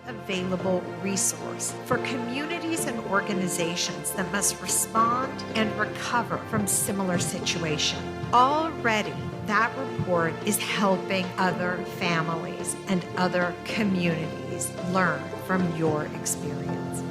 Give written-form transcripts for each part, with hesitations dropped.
available resource for communities and organizations that must respond and recover from similar situations. Already, that report is helping other families and other communities learn from your experience.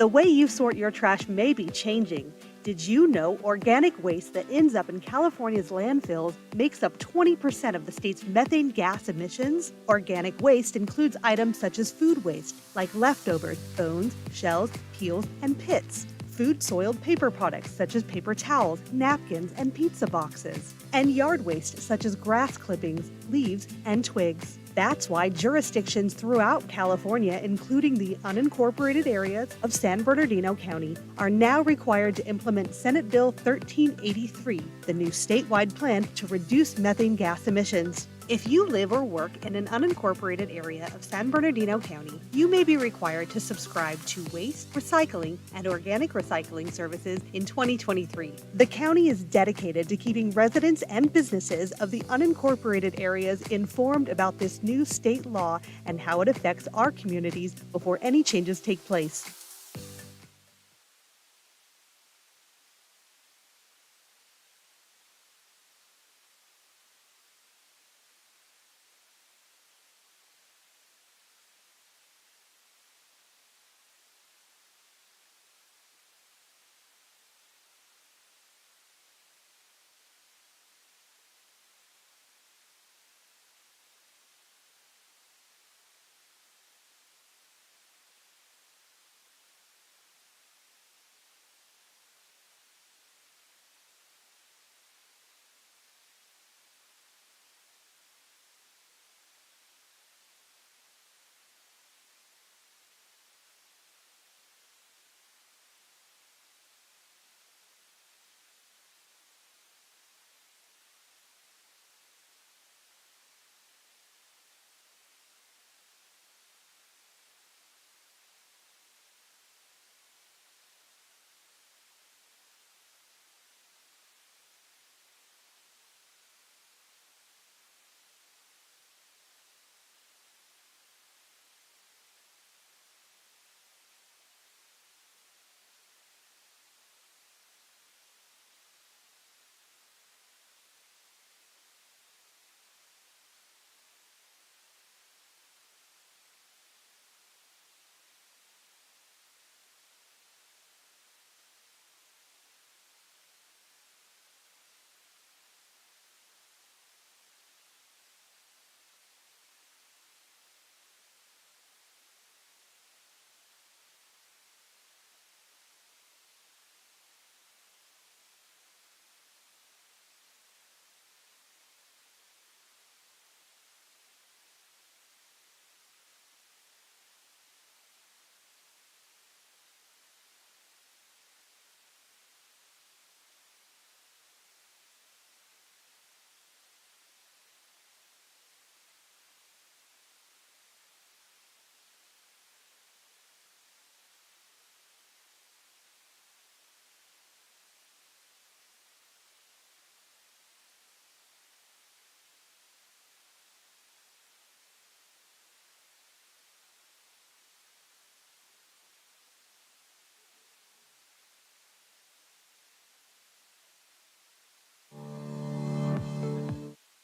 The way you sort your trash may be changing. Did you know organic waste that ends up in California's landfills makes up 20% of the state's methane gas emissions? Organic waste includes items such as food waste, like leftovers, bones, shells, peels, and pits. Food soiled paper products such as paper towels, napkins, and pizza boxes. And yard waste such as grass clippings, leaves, and twigs. That's why jurisdictions throughout California, including the unincorporated areas of San Bernardino County, are now required to implement Senate Bill 1383, the new statewide plan to reduce methane gas emissions. If you live or work in an unincorporated area of San Bernardino County, you may be required to subscribe to waste, recycling, and organic recycling services in 2023. The county is dedicated to keeping residents and businesses of the unincorporated areas informed about this new state law and how it affects our communities before any changes take place.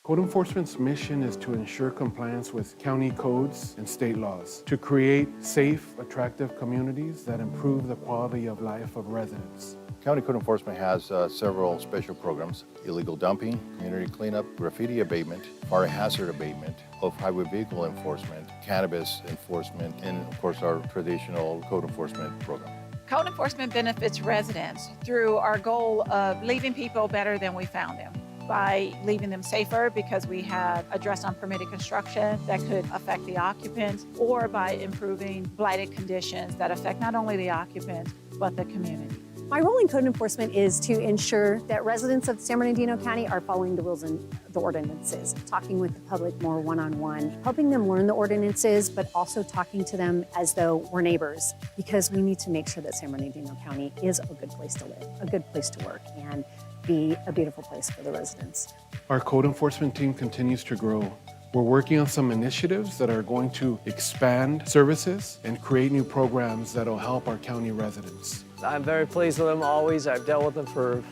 Code enforcement's mission is to ensure compliance with county codes and state laws, to create safe, attractive communities that improve the quality of life of residents. County Code Enforcement has several special programs: illegal dumping, community cleanup, graffiti abatement, fire hazard abatement, off-highway vehicle enforcement, cannabis enforcement, and of course our traditional code enforcement program. Code enforcement benefits residents through our goal of leaving people better than we found them, by leaving them safer because we have addressed unpermitted construction that could affect the occupants, or by improving blighted conditions that affect not only the occupants, but the community. My role in code enforcement is to ensure that residents of San Bernardino County are following the rules and the ordinances, talking with the public more one-on-one, helping them learn the ordinances, but also talking to them as though we're neighbors, because we need to make sure that San Bernardino County is a good place to live, a good place to work, and be a beautiful place for the residents. Our code enforcement team continues to grow. We're working on some initiatives that are going to expand services and create new programs that'll help our county residents. I'm very pleased with them always. I've dealt with them for a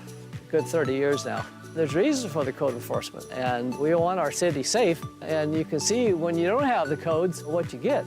good 30 years now. There's reasons for the code enforcement, and we want our city safe, and you can see when you don't have the codes what you get.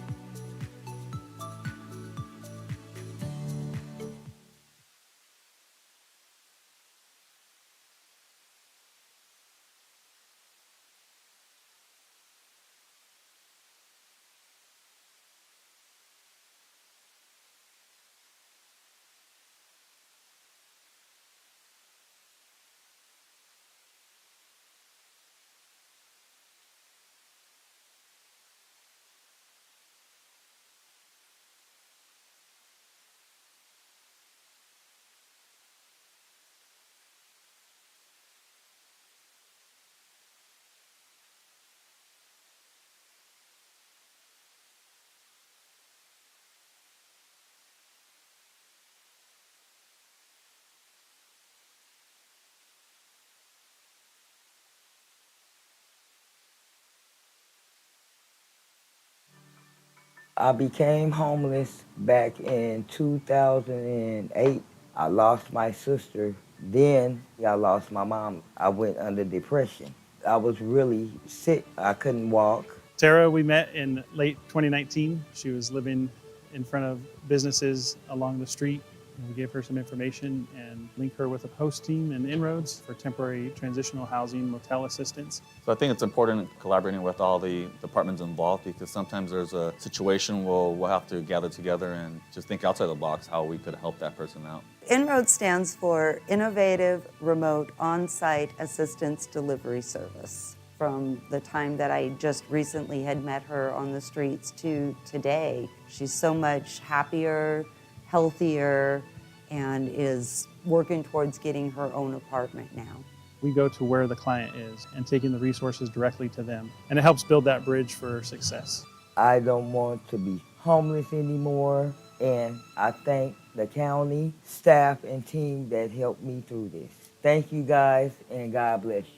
I became homeless back in 2008. I lost my sister. Then I lost my mom. I went under depression. I was really sick. I couldn't walk. Tara, we met in late 2019. She was living in front of businesses along the street. We gave her some information and linked her with a host team and Inroads for temporary transitional housing motel assistance. So I think it's important collaborating with all the departments involved, because sometimes there's a situation where we'll have to gather together and just think outside the box how we could help that person out. Inroads stands for Innovative Remote On-Site Assistance Delivery Service. From the time that I just recently had met her on the streets to today, she's so much happier, healthier, and is working towards getting her own apartment now. We go to where the client is and taking the resources directly to them. And it helps build that bridge for success. I don't want to be homeless anymore, and I thank the county staff and team that helped me through this. Thank you guys, and God bless you.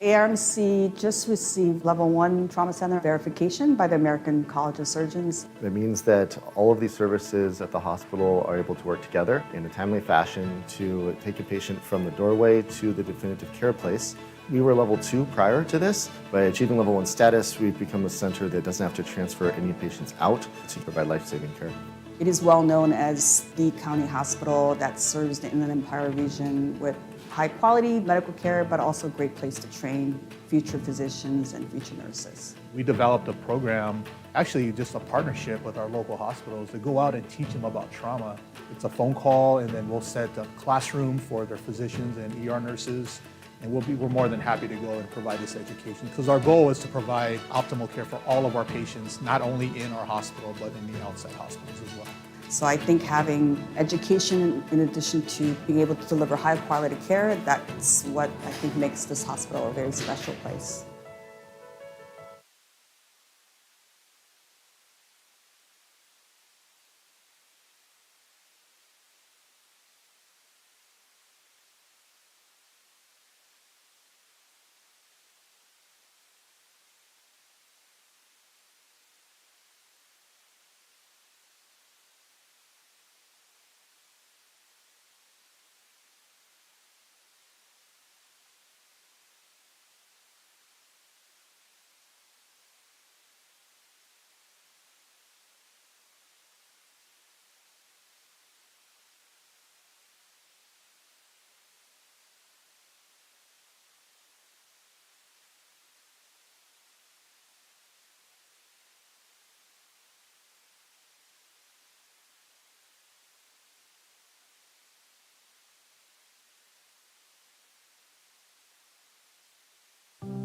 ARMC just received Level 1 Trauma Center verification by the American College of Surgeons. It means that all of these services at the hospital are able to work together in a timely fashion to take a patient from the doorway to the definitive care place. We were Level 2 prior to this. By achieving Level 1 status, we've become a center that doesn't have to transfer any patients out to provide life-saving care. It is well known as the county hospital that serves the Inland Empire region with high-quality medical care, but also a great place to train future physicians and future nurses. We developed a program, actually just a partnership with our local hospitals to go out and teach them about trauma. It's a phone call, and then we'll set a classroom for their physicians and ER nurses, and we're more than happy to go and provide this education, because our goal is to provide optimal care for all of our patients, not only in our hospital, but in the outside hospitals as well. So I think having education in addition to being able to deliver high quality care, that's what I think makes this hospital a very special place.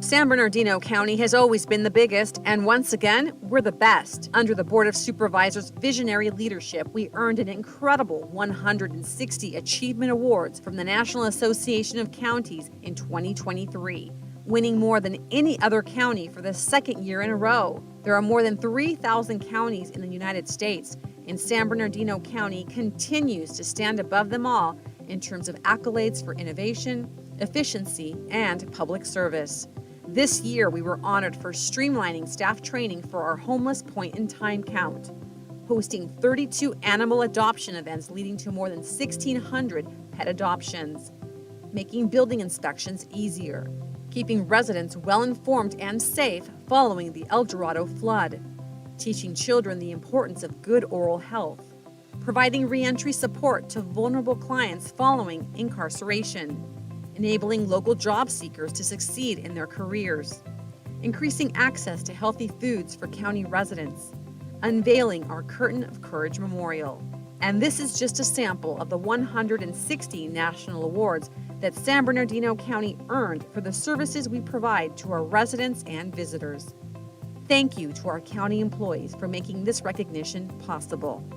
San Bernardino County has always been the biggest, and once again, we're the best. Under the Board of Supervisors' visionary leadership, we earned an incredible 160 Achievement Awards from the National Association of Counties in 2023, winning more than any other county for the second year in a row. There are more than 3,000 counties in the United States, and San Bernardino County continues to stand above them all in terms of accolades for innovation, efficiency, and public service. This year, we were honored for streamlining staff training for our homeless point-in-time count, hosting 32 animal adoption events leading to more than 1,600 pet adoptions, making building inspections easier, keeping residents well-informed and safe following the El Dorado flood, teaching children the importance of good oral health, providing reentry support to vulnerable clients following incarceration, enabling local job seekers to succeed in their careers, increasing access to healthy foods for county residents, unveiling our Curtain of Courage Memorial. And this is just a sample of the 160 national awards that San Bernardino County earned for the services we provide to our residents and visitors. Thank you to our county employees for making this recognition possible.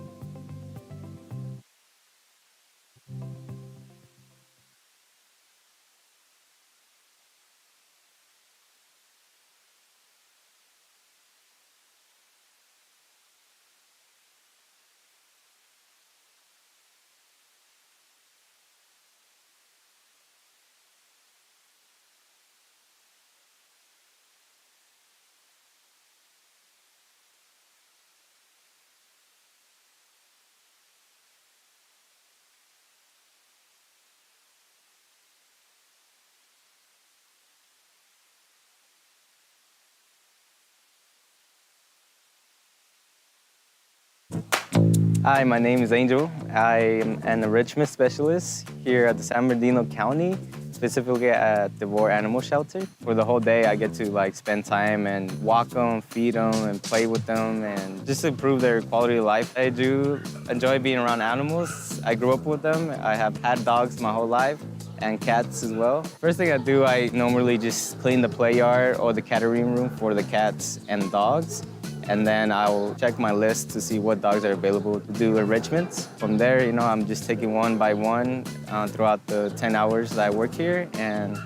Hi, my name is Angel. I am an enrichment specialist here at the San Bernardino County, specifically at the War Animal Shelter. For the whole day, I get to spend time and walk them, feed them, and play with them, and just improve their quality of life. I do enjoy being around animals. I grew up with them. I have had dogs my whole life, and cats as well. First thing I do, I normally just clean the play yard or the cattery room for the cats and dogs. And then I'll check my list to see what dogs are available to do enrichments. From there, I'm just taking one by one throughout the 10 hours that I work here. And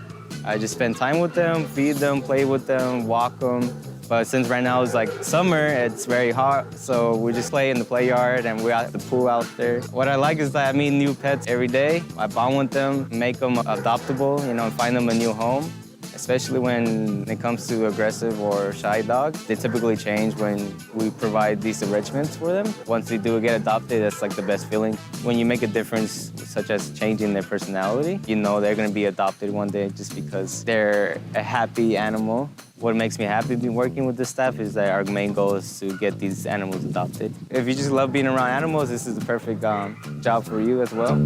I just spend time with them, feed them, play with them, walk them. But since right now it's summer, it's very hot, so we just play in the play yard and we're at the pool out there. What I like is that I meet new pets every day. I bond with them, make them adoptable, find them a new home. especially when it comes to aggressive or shy dogs. They typically change when we provide these enrichments for them. Once they do get adopted, that's like the best feeling. When you make a difference, such as changing their personality, you know they're gonna be adopted one day just because they're a happy animal. What makes me happy being working with the staff is that our main goal is to get these animals adopted. If you just love being around animals, this is the perfect job for you as well.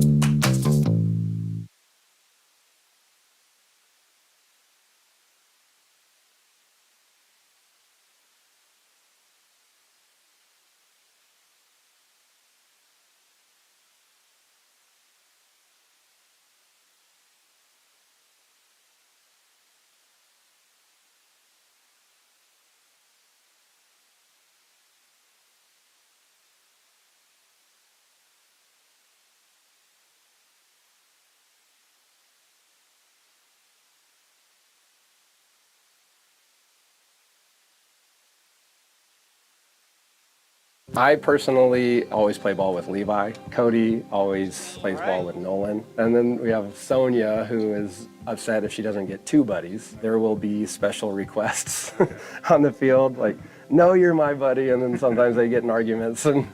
I personally always play ball with Levi. Cody always plays ball with Nolan. And then we have Sonia, who is upset if she doesn't get two buddies. There will be special requests on the field, like, no, you're my buddy, and then sometimes they get in arguments. And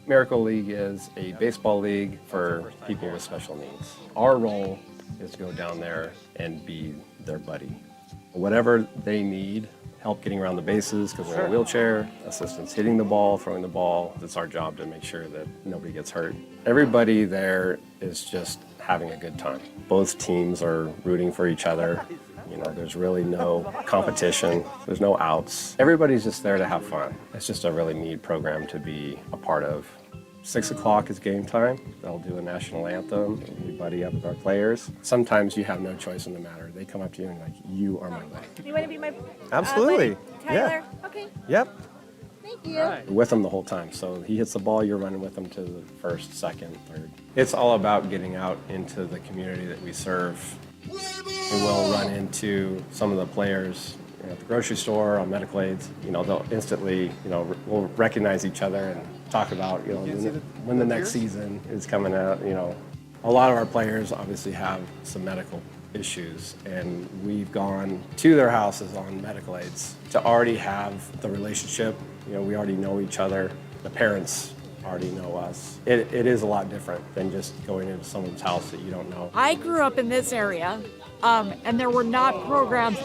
Miracle League is a baseball league for people with special needs. Our role is to go down there and be their buddy. Whatever they need, help getting around the bases because they're in a wheelchair, assistance hitting the ball, throwing the ball. It's our job to make sure that nobody gets hurt. Everybody there is just having a good time. Both teams are rooting for each other. You know, there's really no competition. There's no outs. Everybody's just there to have fun. It's just a really neat program to be a part of. 6 o'clock is game time. They'll do a national anthem. We buddy up with our players. Sometimes you have no choice in the matter. They come up to you and like, you are my buddy. You want to be my Absolutely. buddy? Tyler? Yeah. Okay. Yep. Thank you. You're with him the whole time. So he hits the ball, you're running with him to the first, second, third. It's all about getting out into the community that we serve. We will run into some of the players at the grocery store, on medical aids. You know, they'll instantly, we'll recognize each other and talk about, when the next season is coming out. A lot of our players obviously have some medical issues, and we've gone to their houses on medical aids to already have the relationship. We already know each other. The parents already know us. It is a lot different than just going into someone's house that you don't know. I grew up in this area, and there were not programs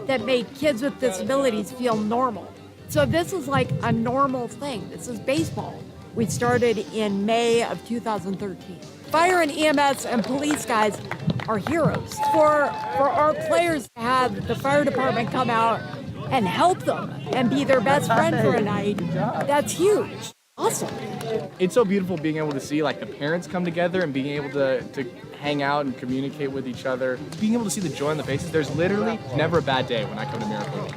that made kids with disabilities feel normal. So this is like a normal thing. This is baseball. We started in May of 2013. Fire and EMS and police guys are heroes. For our players to have the fire department come out and help them and be their best friend for a night, that's huge. Awesome. It's so beautiful being able to see like the parents come together and being able to hang out and communicate with each other. Being able to see the joy on the faces. There's literally never a bad day when I come to Miracle League.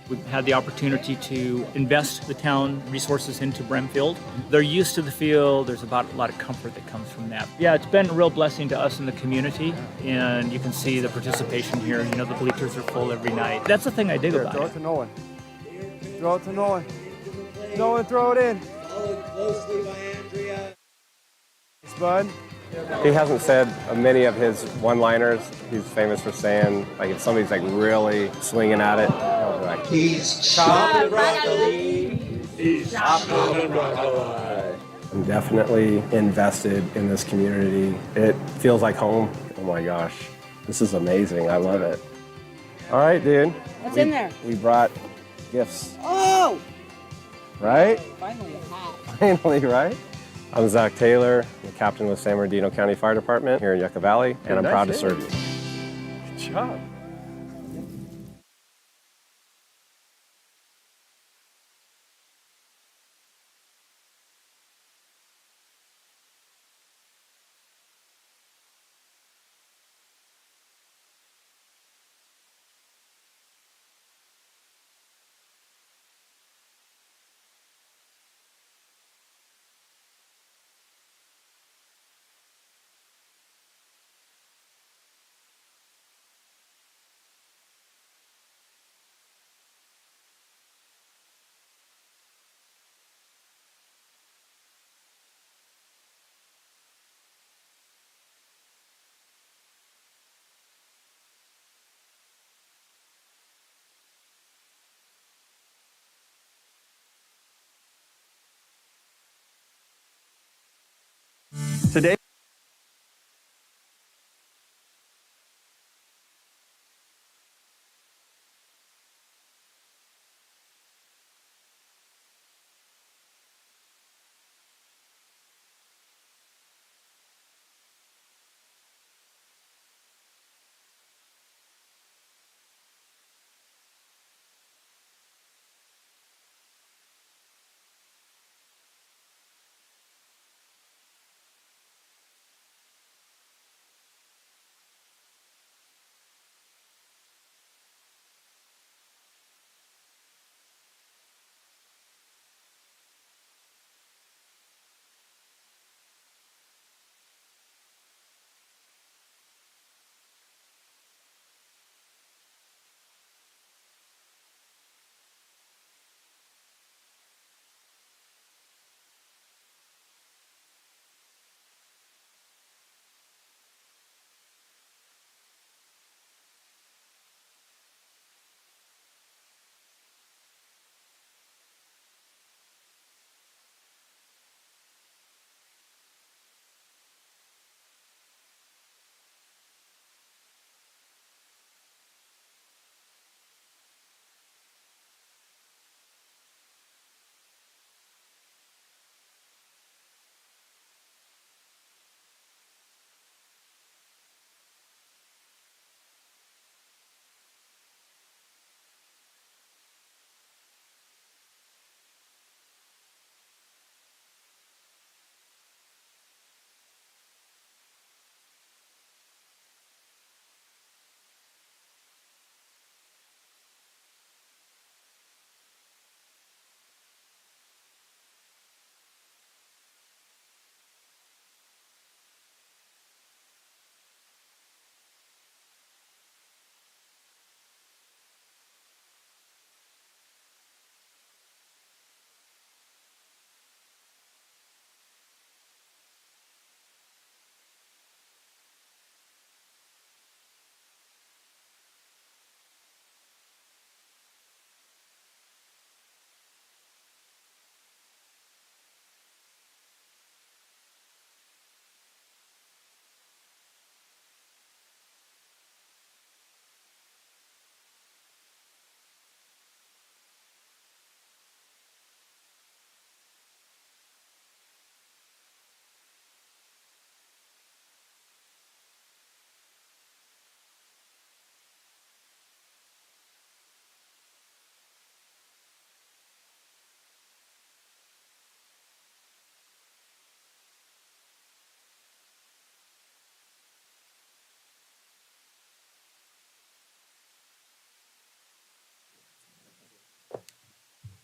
We've had the opportunity to invest the town resources into Brimfield. They're used to the field. There's about a lot of comfort that comes from that. Yeah, it's been a real blessing to us in the community, and you can see the participation here. The bleachers are full every night. That's the thing I dig about it. Throw it to Nolan. Throw it to Nolan. Nolan, throw it in. Closely by Andrea. Thanks, bud. He hasn't said many of his one-liners. He's famous for saying, like, if somebody's like really swinging at it, he'll be like, he's chopping broccoli. He's chopping broccoli. I'm definitely invested in this community. It feels like home. Oh my gosh, this is amazing. I love it. All right, dude. What's in there? We brought gifts. Oh! Right? Finally a hat. Finally, right? I'm Zach Taylor, the captain with San Bernardino County Fire Department here in Yucca Valley, and I'm proud to serve you. Good job.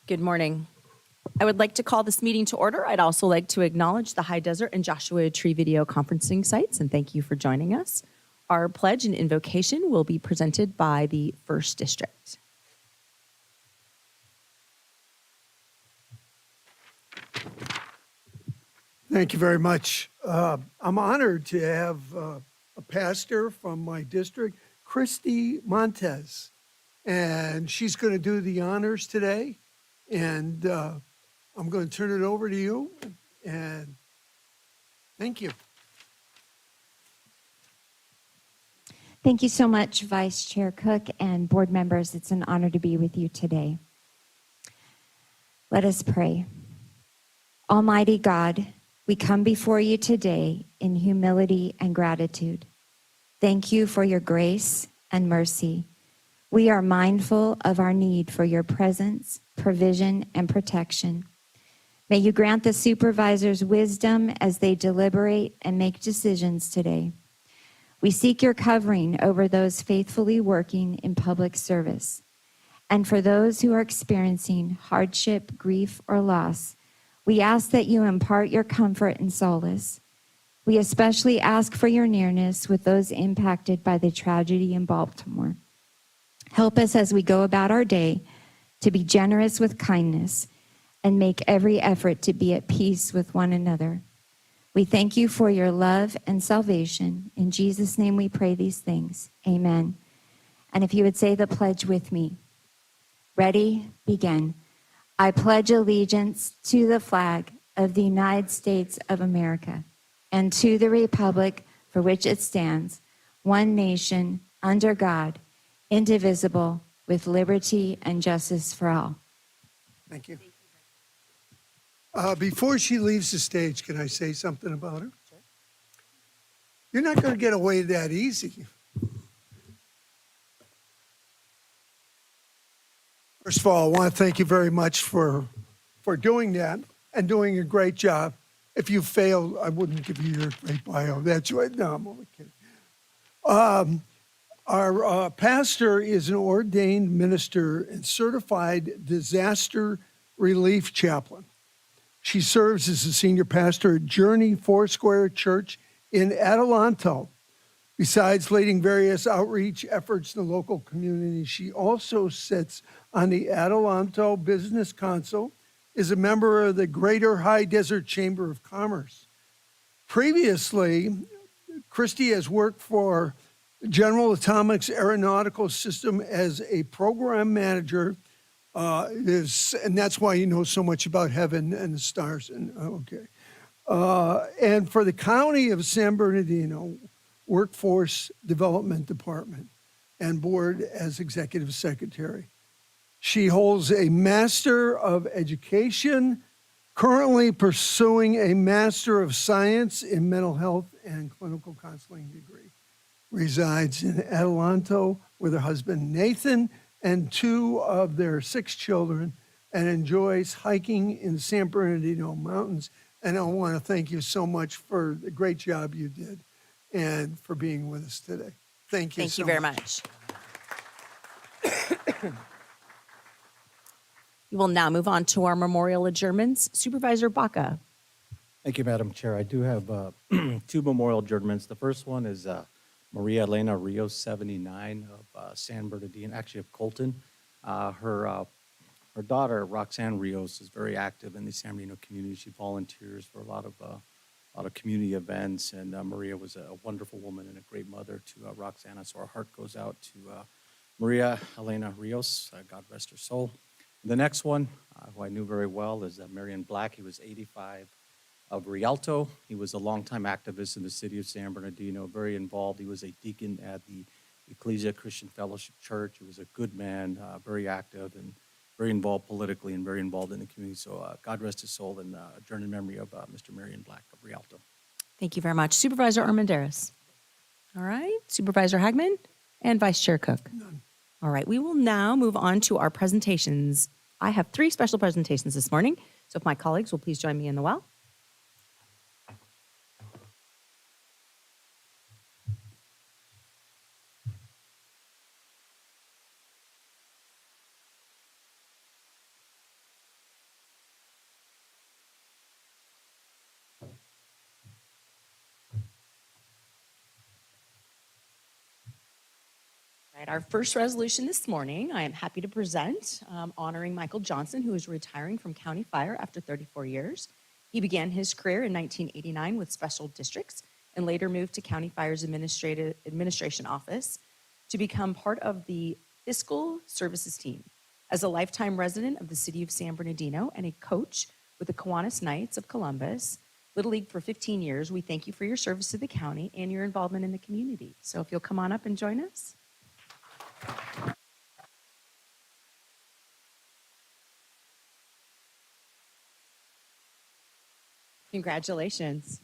Good morning. I would like to call this meeting to order. I'd also like to acknowledge the High Desert and Joshua Tree video conferencing sites, and thank you for joining us. Our pledge and invocation will be presented by the First District. Thank you very much. I'm honored to have a pastor from my district, Christy Montez, and she's going to do the honors today. And I'm going to turn it over to you. And thank you. Thank you so much, Vice Chair Cook and board members. It's an honor to be with you today. Let us pray. Almighty God, we come before you today in humility and gratitude. Thank you for your grace and mercy. We are mindful of our need for your presence, provision, and protection. May you grant the supervisors wisdom as they deliberate and make decisions today. We seek your covering over those faithfully working in public service. And for those who are experiencing hardship, grief, or loss, we ask that you impart your comfort and solace. We especially ask for your nearness with those impacted by the tragedy in Baltimore. Help us as we go about our day to be generous with kindness and make every effort to be at peace with one another. We thank you for your love and salvation. In Jesus' name we pray these things. Amen. And if you would say the pledge with me. Ready, begin. I pledge allegiance to the flag of the United States of America and to the republic for which it stands, one nation, under God, indivisible, with liberty and justice for all. Thank you. Before she leaves the stage, can I say something about her? Sure. You're not going to get away that easy. First of all, I want to thank you very much for doing that and doing a great job. If you fail, I wouldn't give you your great bio. That's right. No, I'm only kidding. Our pastor is an ordained minister and certified disaster relief chaplain. She serves as the senior pastor at Journey Foursquare Church in Adelanto. Besides leading various outreach efforts in the local community, she also sits on the Adelanto Business Council, is a member of the Greater High Desert Chamber of Commerce. Previously, Christy has worked for General Atomics Aeronautical System as a program manager. And that's why you know so much about heaven and the stars. And and for the County of San Bernardino Workforce Development Department and board as executive secretary. She holds a Master of Education, currently pursuing a Master of Science in Mental Health and Clinical Counseling degree. Resides in Adelanto with her husband Nathan and 2 of their 6 children, and enjoys hiking in San Bernardino Mountains. And I want to thank you so much for the great job you did and for being with us today. Thank you so much. Thank you very much. We will now move on to our memorial adjournments. Supervisor Baca. Thank you, Madam Chair. I do have 2 memorial adjournments. The first one is Maria Elena Rios, 79, of San Bernardino, actually of Colton. Her daughter, Roxanne Rios, is very active in the San Bernardino community. She volunteers for a lot of community events, and Maria was a wonderful woman and a great mother to Roxana. So our heart goes out to Maria Elena Rios. God rest her soul. The next one, who I knew very well, is Marion Black. He was 85, of Rialto. He was a longtime activist in the city of San Bernardino, very involved. He was a deacon at the Ecclesia Christian Fellowship Church. He was a good man, very active and very involved politically and very involved in the community. So God rest his soul and adjourn in memory of Mr. Marion Black of Rialto. Thank you very much. Supervisor Armendariz. All right. Supervisor Hagman and Vice Chair Cook. None. All right. We will now move on to our presentations. I have 3 special presentations this morning. So if my colleagues will please join me in the well. right, our first resolution this morning, I am happy to present honoring Michael Johnson, who is retiring from County Fire after 34 years. He began his career in 1989 with special districts and later moved to County Fire's administration office to become part of the fiscal services team. As a lifetime resident of the city of San Bernardino and a coach with the Kiwanis Knights of Columbus, Little League for 15 years, we thank you for your service to the county and your involvement in the community. So if you'll come on up and join us. Congratulations.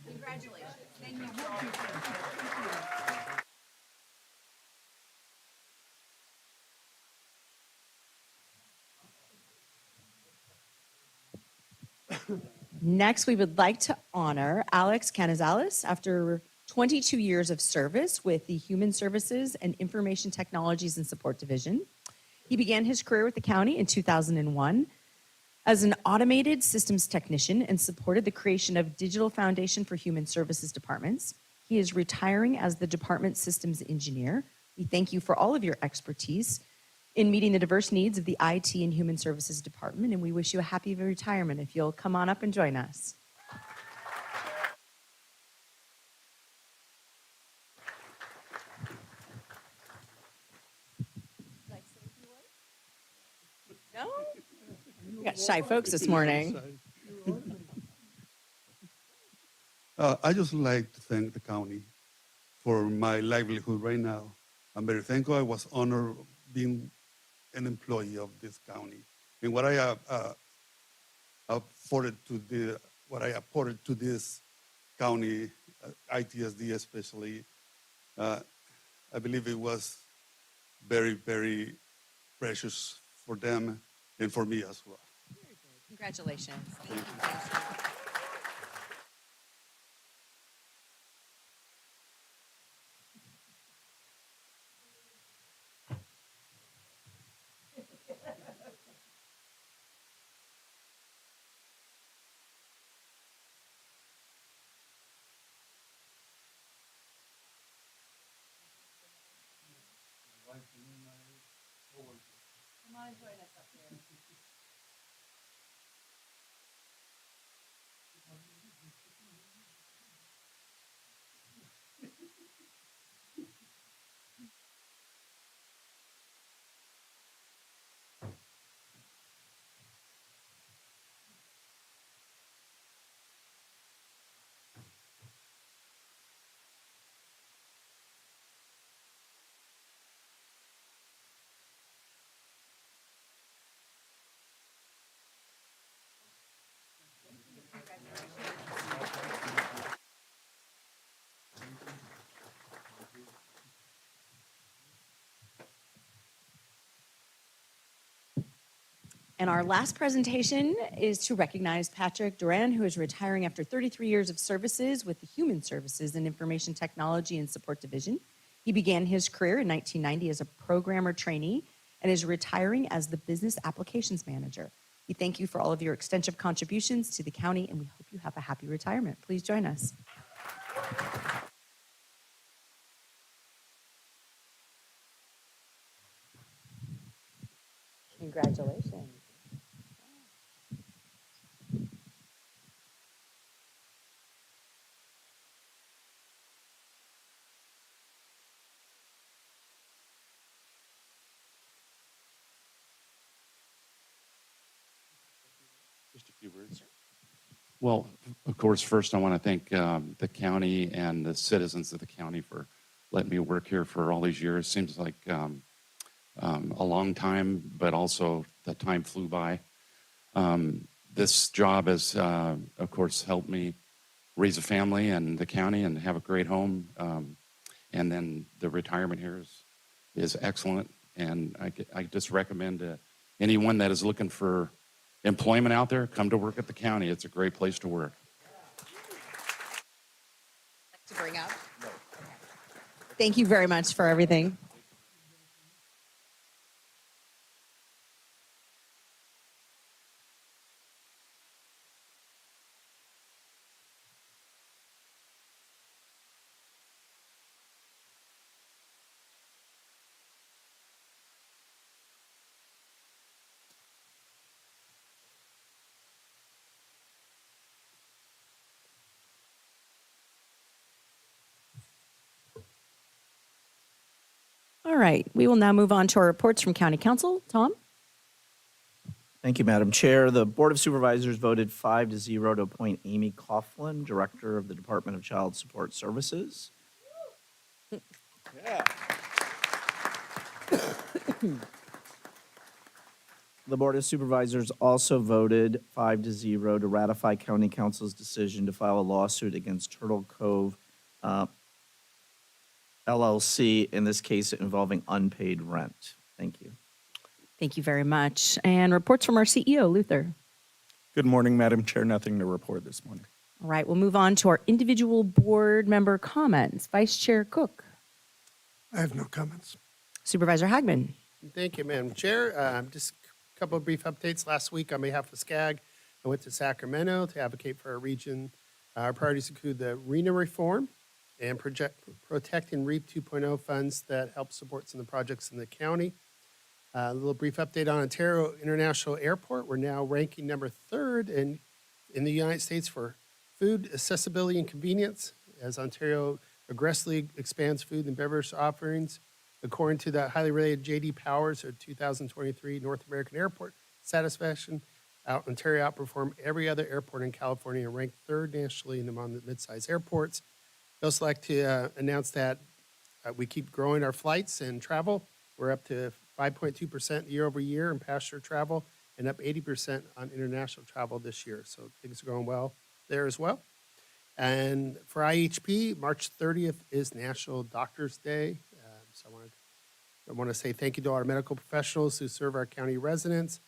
Congratulations. Thank you for all your Next, we would like to honor Alex Canizales after 22 years of service with the Human Services and Information Technologies and Support Division. He began his career with the county in 2001 as an automated systems technician and supported the creation of Digital Foundation for Human Services departments. He is retiring as the department systems engineer. We thank you for all of your expertise in meeting the diverse needs of the IT and Human Services Department, and we wish you a happy retirement if you'll come on up and join us. No? We got shy folks this morning. I just like to thank the county for my livelihood right now. I'm very thankful. I was honored being an employee of this county. And what I have afforded to this county, ITSD especially, I believe it was very, very precious for them and for me as well. Congratulations. Thank you. Come on, join us up here. And our last presentation is to recognize Patrick Duran, who is retiring after 33 years of services with the Human Services and Information Technology and Support Division. He began his career in 1990 as a programmer trainee and is retiring as the Business Applications Manager. We thank you for all of your extensive contributions to the county, and we hope you have a happy retirement. Please join us. Congratulations. Just a few words. Well, of course, first I want to thank the county and the citizens of the county for letting me work here for all these years. Seems like a long time, but also the time flew by. This job has, of course, helped me raise a family in the county and have a great home. And then the retirement here is excellent. And I just recommend to anyone that is looking for employment out there, come to work at the county. It's a great place to work. To bring up. Thank you very much for everything. All right, we will now move on to our reports from County Council. Tom? Thank you, Madam Chair. The Board of Supervisors voted 5-0 to appoint Amy Coughlin, Director of the Department of Child Support Services. Yeah. The Board of Supervisors also voted 5-0 to ratify County Council's decision to file a lawsuit against Turtle Cove LLC, in this case involving unpaid rent. Thank you. Thank you very much. And reports from our CEO, Luther. Good morning, Madam Chair. Nothing to report this morning. All right, we'll move on to our individual board member comments. Vice Chair Cook. I have no comments. Supervisor Hagman. Thank you, Madam Chair. Just a couple of brief updates. Last week, on behalf of SCAG, I went to Sacramento to advocate for our region. Our priorities include the RENA reform and protecting REAP 2.0 funds that help support some of the projects in the county. A little brief update on Ontario International Airport. We're now ranking number 3rd in the United States for food accessibility and convenience as Ontario aggressively expands food and beverage offerings. According to the highly rated J.D. Powers of 2023 North American Airport Satisfaction, Ontario outperformed every other airport in California and ranked 3rd nationally among the mid-sized airports. I'd also like to announce that we keep growing our flights and travel. We're up to 5.2% year over year in passenger travel and up 80% on international travel this year. So things are going well there as well. And for IHP, March 30th is National Doctors Day. So I want to say thank you to our medical professionals who serve our county residents.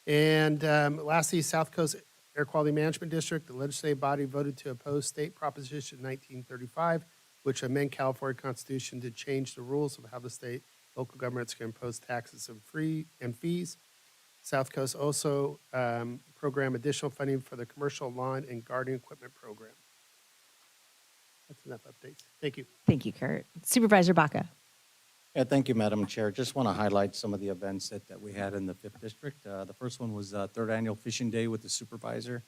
And lastly, South Coast Air Quality Management District, the legislative body voted to oppose State Proposition 1935, which amend California Constitution to change the rules of how the state local governments can impose taxes and fees. South Coast also program additional funding for the commercial lawn and garden equipment program. That's enough updates. Thank you. Thank you, Kurt. Supervisor Baca. Yeah, thank you, Madam Chair. Just want to highlight some of the events that we had in the 5th District. The first one was 3rd Annual Fishing Day with the Supervisor.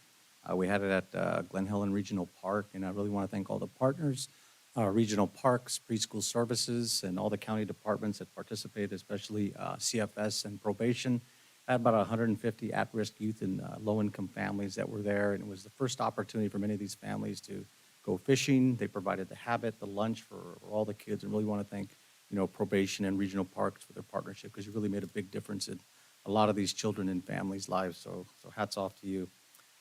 We had it at Glen Helen Regional Park, and I really want to thank all the partners, regional parks, preschool services, and all the county departments that participated, especially CFS and probation. I had about 150 at-risk youth and low-income families that were there, and it was the first opportunity for many of these families to go fishing. They provided the habit, the lunch for all the kids, and really want to thank probation and regional parks for their partnership, because you really made a big difference in a lot of these children and families' lives. So hats off to you.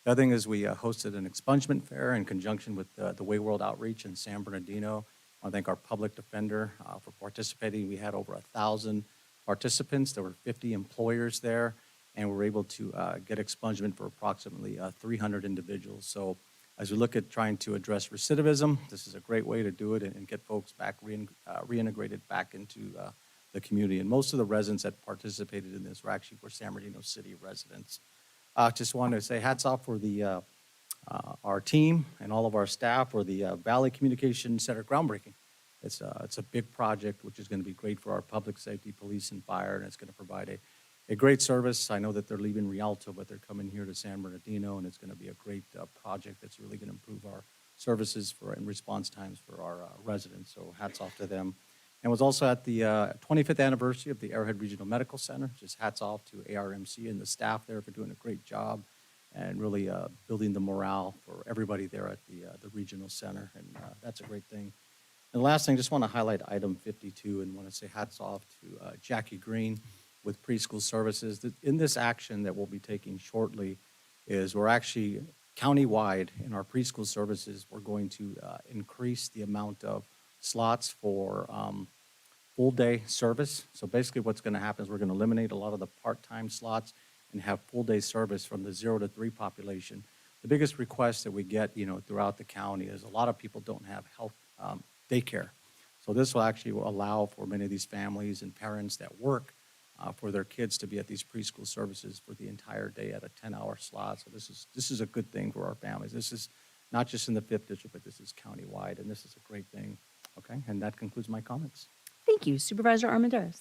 The other thing is we hosted an expungement fair in conjunction with the Way World Outreach in San Bernardino. I want to thank our public defender for participating. We had over 1,000 participants. There were 50 employers there. and we're able to get expungement for approximately 300 individuals. So as we look at trying to address recidivism, this is a great way to do it and get folks back reintegrated back into the community. And most of the residents that participated in this were San Bernardino City residents. Just wanted to say hats off for our team and all of our staff for the Valley Communication Center groundbreaking. It's a big project, which is going to be great for our public safety, police, and fire, and it's going to provide a great service. I know that they're leaving Rialto, but they're coming here to San Bernardino, and it's going to be a great project that's really going to improve our services and response times for our residents. So hats off to them. And was also at the 25th anniversary of the Arrowhead Regional Medical Center. Just hats off to ARMC and the staff there for doing a great job and really building the morale for everybody there at the regional center, and that's a great thing. And the last thing, just want to highlight item 52 and want to say hats off to Jackie Green with Preschool Services. In this action that we'll be taking shortly is we're actually countywide in our preschool services, we're going to increase the amount of slots for full-day service. So basically what's going to happen is we're going to eliminate a lot of the part-time slots and have full-day service from the 0 to 3 population. The biggest request that we get, throughout the county is a lot of people don't have health daycare. So this will actually allow for many of these families and parents that work for their kids to be at these preschool services for the entire day at a 10-hour slot. So this is a good thing for our families. This is not just in the 5th district, but this is countywide, and this is a great thing. Okay, and that concludes my comments. Thank you. Supervisor Armendariz.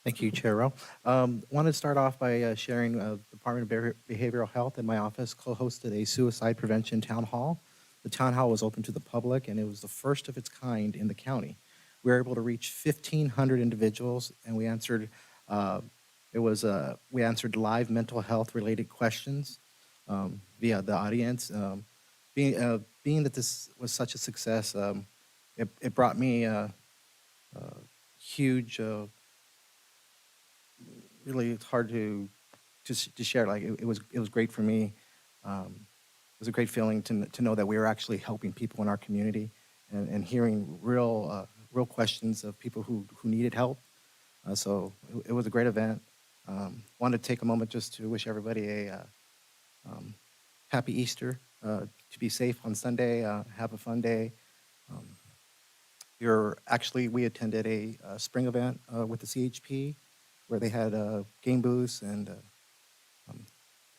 Thank you, Chair Rowe. Want to start off by sharing Department of Behavioral Health in my office co-hosted a suicide prevention town hall. The town hall was open to the public, and it was the first of its kind in the county. We were able to reach 1,500 individuals, and we answered live mental health related questions via the audience. Being that this was such a success, it brought me a huge. Really, it's hard to share. Like it was great for me. It was a great feeling to know that we were actually helping people in our community and hearing real questions of people who needed help. So it was a great event. Wanted to take a moment just to wish everybody a happy Easter. To be safe on Sunday. Have a fun day. We attended a spring event with the CHP. Where they had game booths, and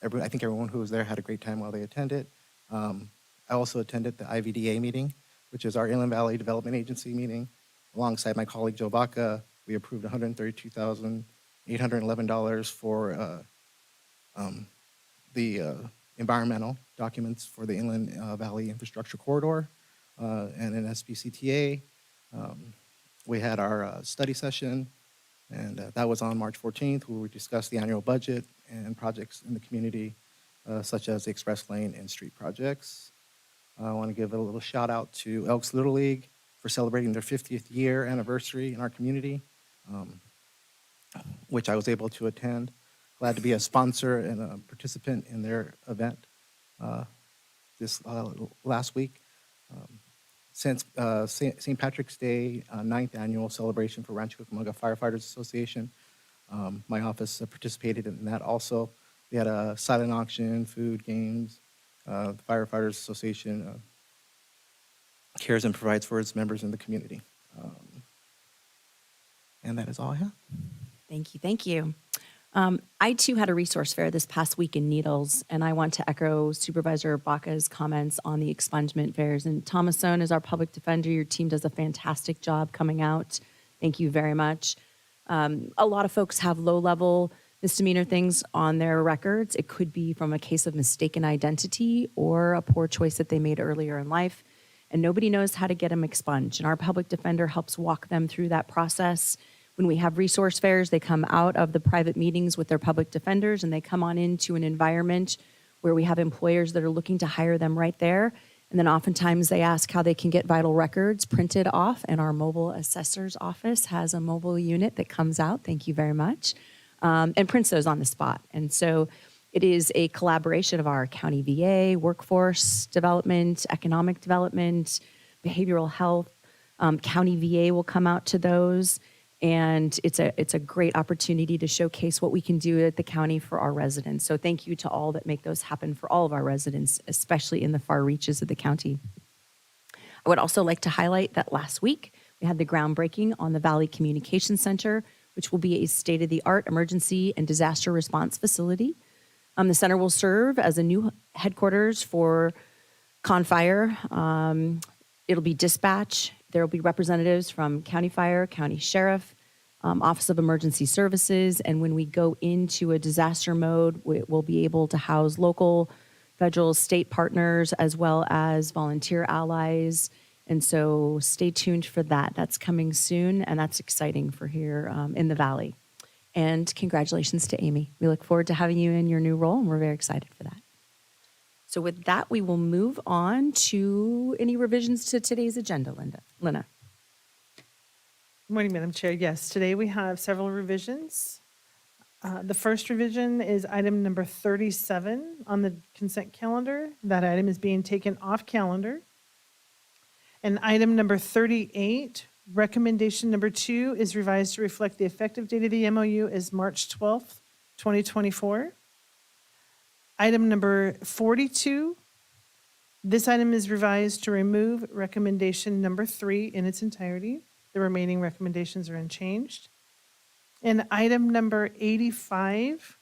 I think everyone who was there had a great time while they attended. I also attended the IVDA meeting, which is our Inland Valley Development Agency meeting. Alongside my colleague Joe Baca, we approved $132,811 for the environmental documents for the Inland Valley Infrastructure Corridor and an SBCTA. We had our study session. And that was on March 14th, where we discussed the annual budget and projects in the community, such as the Express Lane and street projects. I want to give a little shout out to Elks Little League for celebrating their 50th year anniversary in our community, which I was able to attend. Glad to be a sponsor and a participant in their event this last week. Since St. Patrick's Day, 9th annual celebration for Rancho Cucamonga Firefighters Association, my office participated in that also. We had a silent auction, food, games. The Firefighters Association cares and provides for its members in the community. And that is all I have. Thank you. Thank you. I too had a resource fair this past week in Needles, and I want to echo Supervisor Baca's comments on the expungement fairs. And Thomas Sohn is our public defender. Your team does a fantastic job coming out. Thank you very much. A lot of folks have low-level misdemeanor things on their records. It could be from a case of mistaken identity or a poor choice that they made earlier in life, and nobody knows how to get them expunged. And our public defender helps walk them through that process. When we have resource fairs, they come out of the private meetings with their public defenders and they come on into an environment where we have employers that are looking to hire them right there. And then oftentimes they ask how they can get vital records printed off, and our mobile assessor's office has a mobile unit that comes out. Thank you very much. And prints those on the spot. And so it is a collaboration of our county VA, workforce development, economic development, behavioral health. County VA will come out to those. And it's a great opportunity to showcase what we can do at the county for our residents. So thank you to all that make those happen for all of our residents, especially in the far reaches of the county. I would also like to highlight that last week we had the groundbreaking on the Valley Communication Center, which will be a state-of-the-art emergency and disaster response facility. The center will serve as a new headquarters for ConFire. It'll be dispatch. There will be representatives from County Fire, County Sheriff, Office of Emergency Services, and when we go into a disaster mode, we'll be able to house local, federal, state partners, as well as volunteer allies. And so stay tuned for that. That's coming soon, and that's exciting for here in the Valley. And congratulations to Amy. We look forward to having you in your new role, and we're very excited for that. So with that, we will move on to any revisions to today's agenda, Lena. Good morning, Madam Chair. Yes, today we have several revisions. The first revision is item number 37 on the consent calendar. That item is being taken off calendar. And item number 38, recommendation number 2, is revised to reflect the effective date of the MOU as March 12th, 2024. Item number 42, this item is revised to remove recommendation number 3 in its entirety. The remaining recommendations are unchanged. And item number 85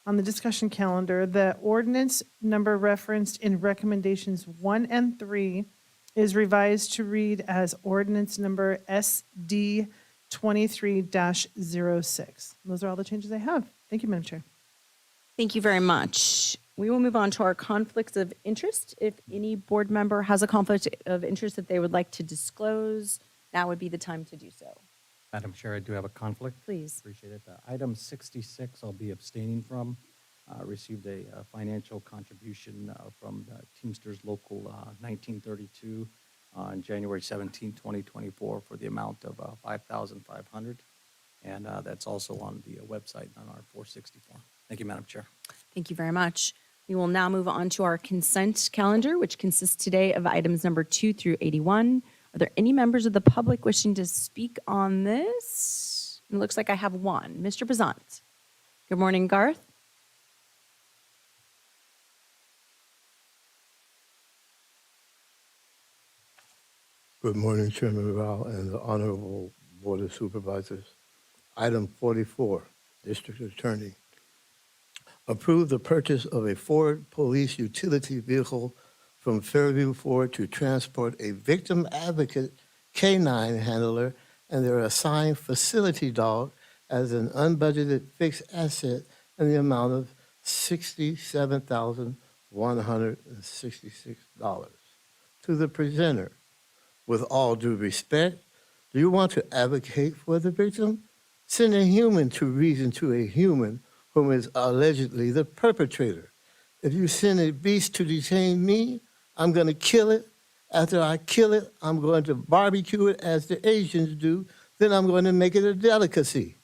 on the discussion calendar, the ordinance number referenced in recommendations 1 and 3 is revised to read as ordinance number SD 23-06. Those are all the changes I have. Thank you, Madam Chair. Thank you very much. We will move on to our conflicts of interest. If any board member has a conflict of interest that they would like to disclose, now would be the time to do so. Madam Chair, I do have a conflict. Please. Appreciate it. Item 66, I'll be abstaining from. Received a financial contribution from the Teamsters Local 1932 on January 17, 2024 for the amount of $5,500. And that's also on the website on our 464. Thank you, Madam Chair. Thank you very much. We will now move on to our consent calendar, which consists today of items number 2 through 81. Are there any members of the public wishing to speak on this? It looks like I have one. Mr. Bazant. Good morning, Garth. Good morning, Chairman Rao and the Honorable Board of Supervisors. Item 44, District Attorney. Approve the purchase of a Ford Police Utility Vehicle from Fairview Ford to transport a victim advocate canine handler and their assigned facility dog as an unbudgeted fixed asset in the amount of $67,166 to the presenter. With all due respect, do you want to advocate for the victim? Send a human to reason to a human whom is allegedly the perpetrator. If you send a beast to detain me, I'm going to kill it. After I kill it, I'm going to barbecue it as the Asians do. Then I'm going to make it a delicacy.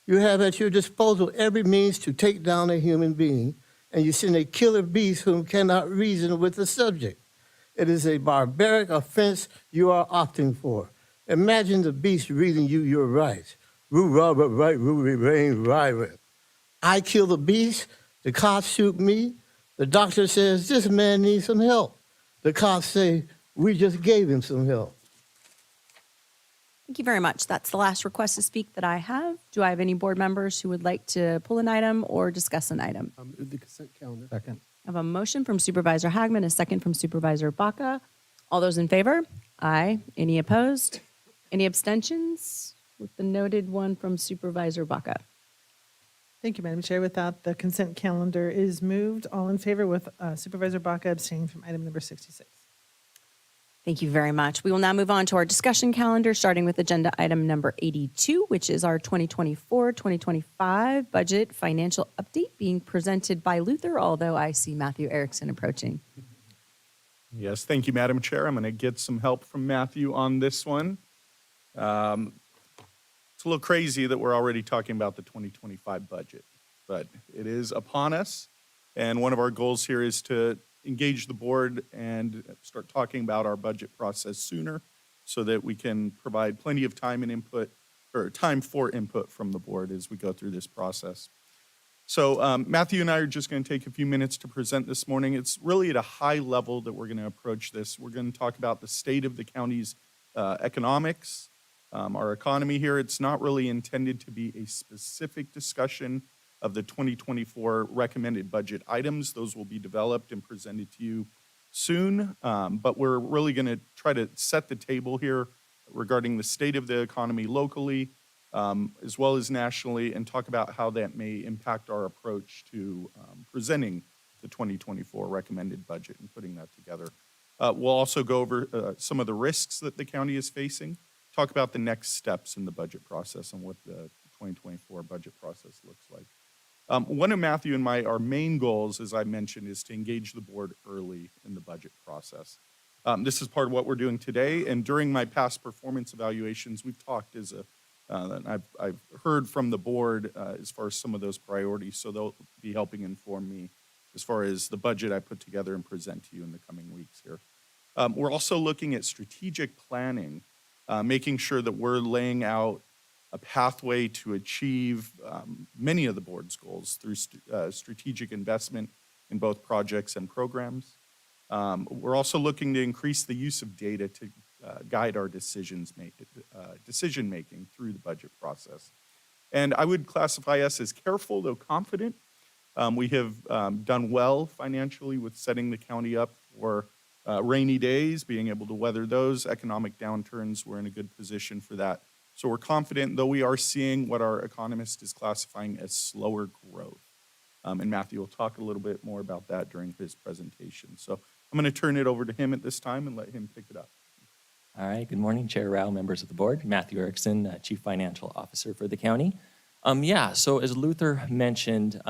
You have at your disposal every means to take down a human being, and you send a killer beast whom cannot reason with the subject. It is a barbaric offense you are opting for. Imagine the beast reading you your rights. Rule Robert right, rule remain right. I kill the beast, the cops shoot me, the doctor says, this man needs some help. The cops say, we just gave him some help. Thank you very much. That's the last request to speak that I have. Do I have any board members who would like to pull an item or discuss an item? The consent calendar. Second. I have a motion from Supervisor Hagman, a second from Supervisor Baca. All those in favor? Aye. Any opposed? Any abstentions? With the noted one from Supervisor Baca. Thank you, Madam Chair. With that, the consent calendar is moved. All in favor with Supervisor Baca abstaining from item number 66. Thank you very much. We will now move on to our discussion calendar, starting with agenda item number 82, which is our 2024-2025 budget financial update being presented by Luther, although I see Matthew Erickson approaching. Yes, thank you, Madam Chair. I'm going to get some help from Matthew on this one. It's a little crazy that we're already talking about the 2025 budget, but it is upon us. And one of our goals here is to engage the board and start talking about our budget process sooner so that we can provide plenty of time and input or time for input from the board as we go through this process. So Matthew and I are just going to take a few minutes to present this morning. It's really at a high level that we're going to approach this. We're going to talk about the state of the county's economics, our economy here. It's not really intended to be a specific discussion of the 2024 recommended budget items. Those will be developed and presented to you soon, but we're really going to try to set the table here regarding the state of the economy locally, as well as nationally, and talk about how that may impact our approach to presenting the 2024 recommended budget and putting that together. We'll also go over some of the risks that the county is facing, talk about the next steps in the budget process and what the 2024 budget process looks like. One of Matthew and our main goals, as I mentioned, is to engage the board early in the budget process. This is part of what we're doing today, and during my past performance evaluations, we've talked and I've heard from the board as far as some of those priorities, so they'll be helping inform me as far as the budget I put together and present to you in the coming weeks here. We're also looking at strategic planning, making sure that we're laying out a pathway to achieve many of the board's goals through strategic investment in both projects and programs. We're also looking to increase the use of data to guide our decision making through the budget process. And I would classify us as careful, though confident. We have done well financially with setting the county up for rainy days, being able to weather those economic downturns. We're in a good position for that. So we're confident, though we are seeing what our economist is classifying as slower growth. And Matthew will talk a little bit more about that during his presentation. So I'm going to turn it over to him at this time and let him pick it up. All right, good morning, Chair Rao, members of the board. Matthew Erickson, Chief Financial Officer for the county. So as Luther mentioned,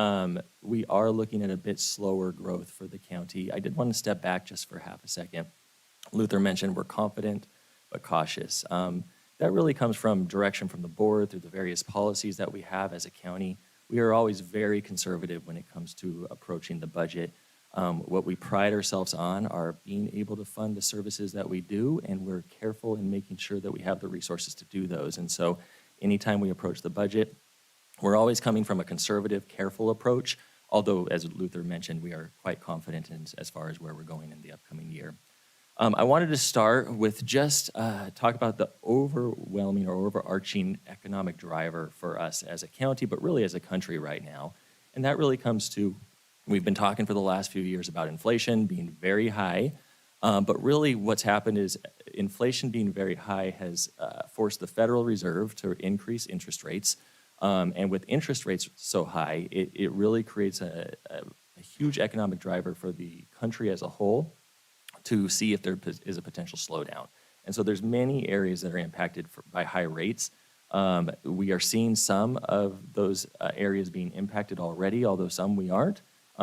we are looking at a bit slower growth for the county. I did want to step back just for half a second. Luther mentioned we're confident but cautious. That really comes from direction from the board through the various policies that we have as a county. We are always very conservative when it comes to approaching the budget. What we pride ourselves on are being able to fund the services that we do, and we're careful in making sure that we have the resources to do those. And so anytime we approach the budget, we're always coming from a conservative, careful approach, although, as Luther mentioned, we are quite confident as far as where we're going in the upcoming year. I wanted to start with just talk about the overwhelming or overarching economic driver for us as a county, but really as a country right now. And that really comes to, we've been talking for the last few years about inflation being very high, but really what's happened is inflation being very high has forced the Federal Reserve to increase interest rates. And with interest rates so high, it really creates a huge economic driver for the country as a whole to see if there is a potential slowdown. And so there's many areas that are impacted by high rates. We are seeing some of those areas being impacted already, although some we aren't.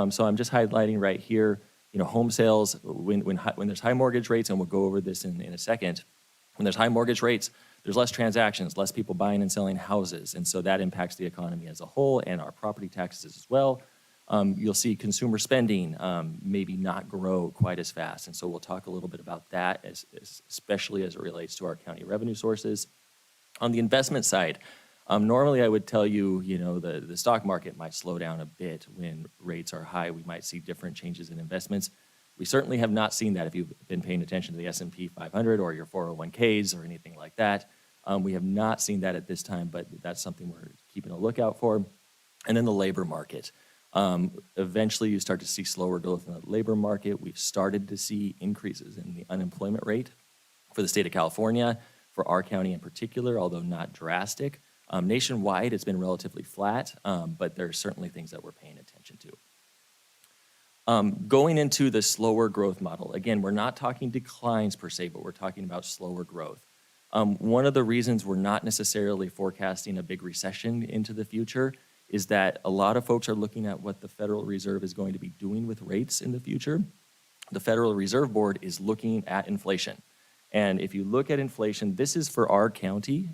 So I'm just highlighting right here, home sales, when there's high mortgage rates, and we'll go over this in a second, when there's high mortgage rates, there's less transactions, less people buying and selling houses. And so that impacts the economy as a whole and our property taxes as well. You'll see consumer spending maybe not grow quite as fast. And so we'll talk a little bit about that, especially as it relates to our county revenue sources. On the investment side, normally I would tell you, the stock market might slow down a bit when rates are high. We might see different changes in investments. We certainly have not seen that if you've been paying attention to the S&P 500 or your 401ks or anything like that. We have not seen that at this time, but that's something we're keeping a lookout for. And then the labor market. Eventually, you start to see slower growth in the labor market. We've started to see increases in the unemployment rate for the state of California, for our county in particular, although not drastic. Nationwide, it's been relatively flat, but there are certainly things that we're paying attention to. Going into the slower growth model, again, we're not talking declines per se, but we're talking about slower growth. One of the reasons we're not necessarily forecasting a big recession into the future is that a lot of folks are looking at what the Federal Reserve is going to be doing with rates in the future. The Federal Reserve Board is looking at inflation. And if you look at inflation, this is for our county,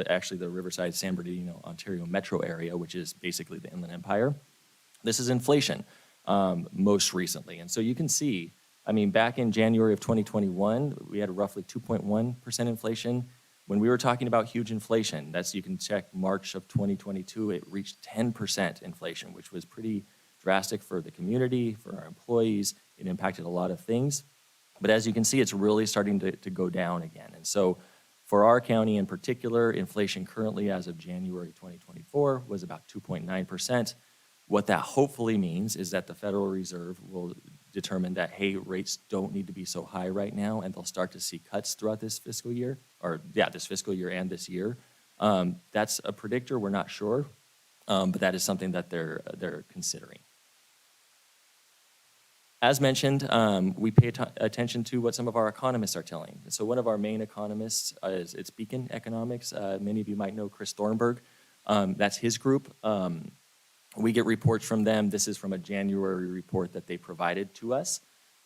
actually the Riverside, San Bernardino, Ontario metro area, which is basically the Inland Empire. This is inflation most recently. And so you can see, back in January of 2021, we had roughly 2.1% inflation. When we were talking about huge inflation, that's, you can check March of 2022, it reached 10% inflation, which was pretty drastic for the community, for our employees. It impacted a lot of things. But as you can see, it's really starting to go down again. And so for our county in particular, inflation currently as of January 2024 was about 2.9%. What that hopefully means is that the Federal Reserve will determine that, hey, rates don't need to be so high right now, and they'll start to see cuts throughout this fiscal year, this fiscal year and this year. That's a predictor, we're not sure, but that is something that they're considering. As mentioned, we pay attention to what some of our economists are telling. So one of our main economists is Beacon Economics. Many of you might know Chris Thornburg. That's his group. We get reports from them. This is from a January report that they provided to us.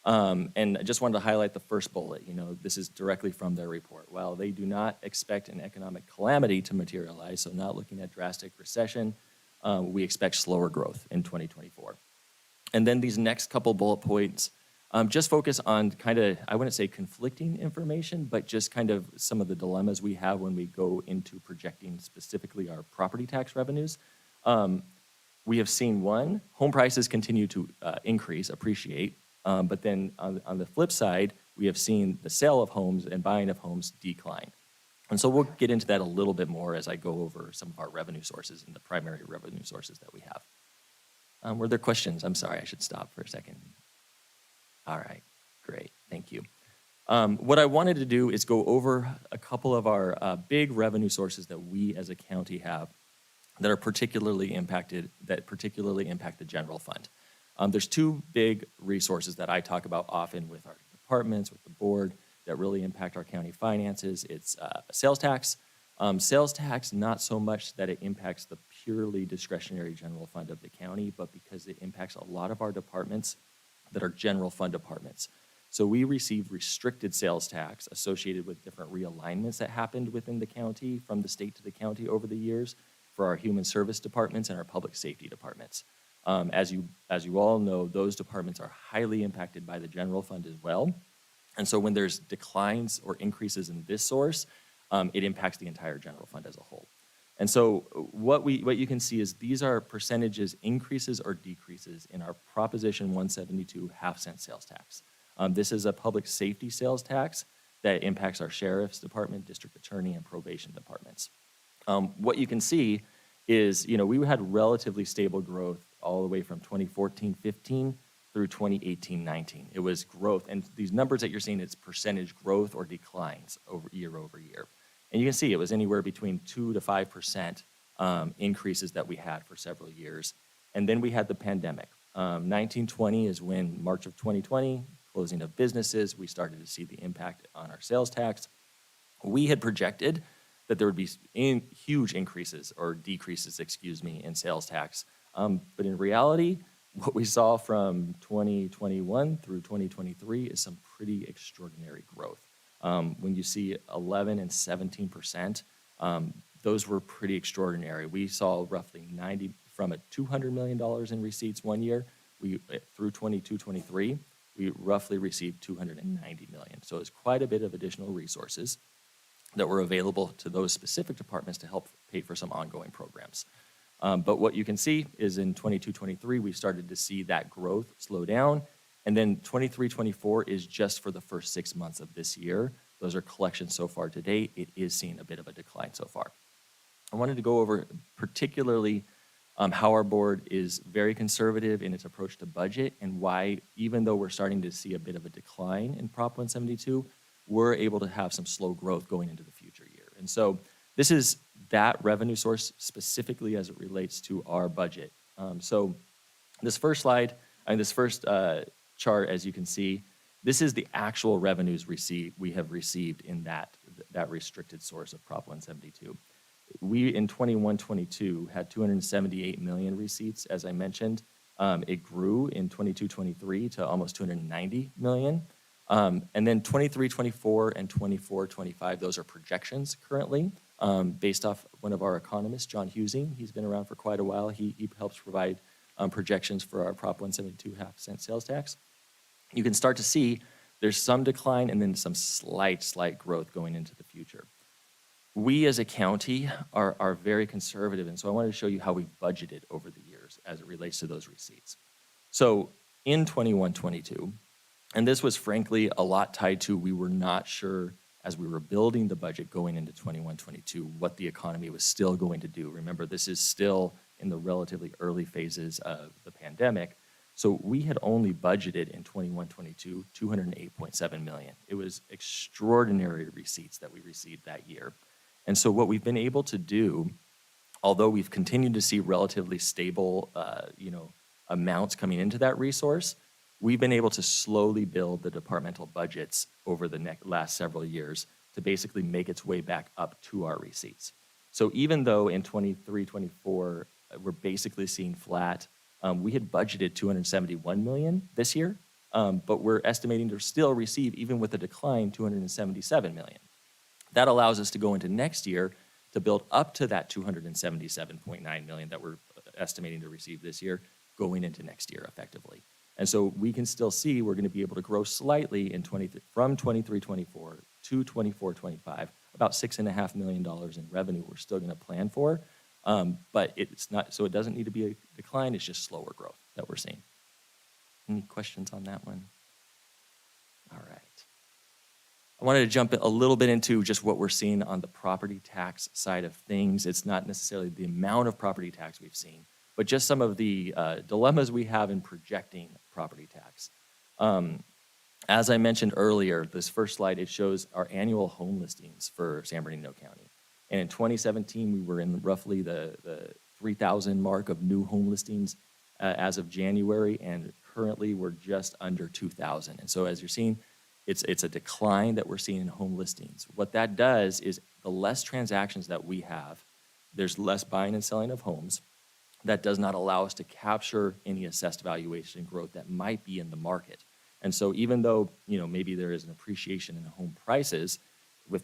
And I just wanted to highlight the first bullet. This is directly from their report. While they do not expect an economic calamity to materialize, so not looking at drastic recession, we expect slower growth in 2024. And then these next couple bullet points just focus on kind of, I wouldn't say conflicting information, but just kind of some of the dilemmas we have when we go into projecting specifically our property tax revenues. We have seen home prices continue to appreciate, but then on the flip side, we have seen the sale of homes and buying of homes decline. And so we'll get into that a little bit more as I go over some of our revenue sources and the primary revenue sources that we have. Were there questions? I'm sorry, I should stop for a second. All right, great, thank you. What I wanted to do is go over a couple of our big revenue sources that we as a county have that are particularly impact the general fund. There's two big resources that I talk about often with our departments, with the board, that really impact our county finances. It's sales tax. Sales tax, not so much that it impacts the purely discretionary general fund of the county, but because it impacts a lot of our departments that are general fund departments. So we receive restricted sales tax associated with different realignments that happened within the county from the state to the county over the years for our human service departments and our public safety departments. As you all know, those departments are highly impacted by the general fund as well. And so when there's declines or increases in this source, it impacts the entire general fund as a whole. And so what you can see is these are percentages increases or decreases in our Proposition 172 half-cent sales tax. This is a public safety sales tax that impacts our sheriff's department, district attorney, and probation departments. What you can see is, we had relatively stable growth all the way from 2014-15 through 2018-19. It was growth, and these numbers that you're seeing, it's percentage growth or declines year over year. And you can see it was anywhere between 2 to 5% increases that we had for several years. And then we had the pandemic. 1920 is when March of 2020, closing of businesses, we started to see the impact on our sales tax. We had projected that there would be huge increases or decreases, in sales tax. But in reality, what we saw from 2021 through 2023 is some pretty extraordinary growth. When you see 11 and 17%, those were pretty extraordinary. We saw roughly 90 from a $200 million in receipts one year. Through 22-23, we roughly received $290 million. So it's quite a bit of additional resources that were available to those specific departments to help pay for some ongoing programs. But what you can see is in 22-23, we started to see that growth slow down. And then 23-24 is just for the first 6 months of this year. Those are collections so far to date. It is seeing a bit of a decline so far. I wanted to go over particularly how our board is very conservative in its approach to budget and why, even though we're starting to see a bit of a decline in Prop 172, we're able to have some slow growth going into the future year. And so this is that revenue source specifically as it relates to our budget. So this first slide, and this first chart, as you can see, this is the actual revenues we have received in that restricted source of Prop 172. We, in 21-22, had 278 million receipts, as I mentioned. It grew in 22-23 to almost 290 million. And then 23-24 and 24-25, those are projections currently, based off one of our economists, John Husing. He's been around for quite a while. He helps provide projections for our Prop 172 half-cent sales tax. You can start to see there's some decline and then some slight growth going into the future. we as a county are very conservative, and so I wanted to show you how we budgeted over the years as it relates to those receipts. So in 21-22, and this was frankly a lot tied to we were not sure as we were building the budget going into 21-22 what the economy was still going to do. Remember, this is still in the relatively early phases of the pandemic. So we had only budgeted in 21-22 $208.7 million. It was extraordinary receipts that we received that year. And so what we've been able to do, although we've continued to see relatively stable amounts coming into that resource, we've been able to slowly build the departmental budgets over the last several years to basically make its way back up to our receipts. So even though in 23-24 we're basically seeing flat, we had budgeted $271 million this year, but we're estimating to still receive, even with a decline, $277 million. That allows us to go into next year to build up to that $277.9 million that we're estimating to receive this year, going into next year effectively. And so we can still see we're going to be able to grow slightly in from 23-24 to 24-25, about $6.5 million in revenue we're still going to plan for. But it's not, so it doesn't need to be a decline, it's just slower growth that we're seeing. Any questions on that one? All right. I wanted to jump a little bit into just what we're seeing on the property tax side of things. It's not necessarily the amount of property tax we've seen, but just some of the dilemmas we have in projecting property tax. As I mentioned earlier, this first slide, it shows our annual home listings for San Bernardino County. And in 2017, we were in roughly the 3,000 mark of new home listings as of January, and currently we're just under 2,000. And so as you're seeing, it's a decline that we're seeing in home listings. What that does is the less transactions that we have, there's less buying and selling of homes. That does not allow us to capture any assessed valuation growth that might be in the market. And so even though, maybe there is an appreciation in home prices,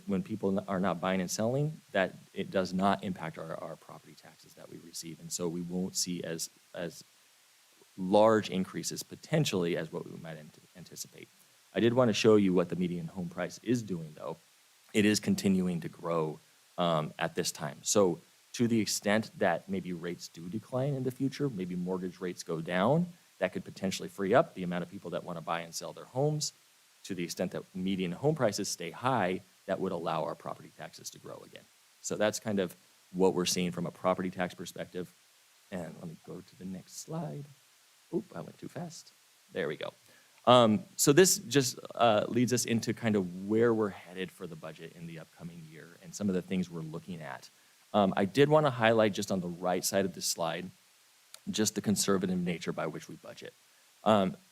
when people are not buying and selling, that it does not impact our property taxes that we receive. And so we won't see as large increases potentially as what we might anticipate. I did want to show you what the median home price is doing, though. It is continuing to grow at this time. So to the extent that maybe rates do decline in the future, maybe mortgage rates go down, that could potentially free up the amount of people that want to buy and sell their homes. To the extent that median home prices stay high, that would allow our property taxes to grow again. So that's kind of what we're seeing from a property tax perspective. And let me go to the next slide. Oop, I went too fast. There we go. So this just leads us into kind of where we're headed for the budget in the upcoming year and some of the things we're looking at. I did want to highlight just on the right side of this slide, just the conservative nature by which we budget.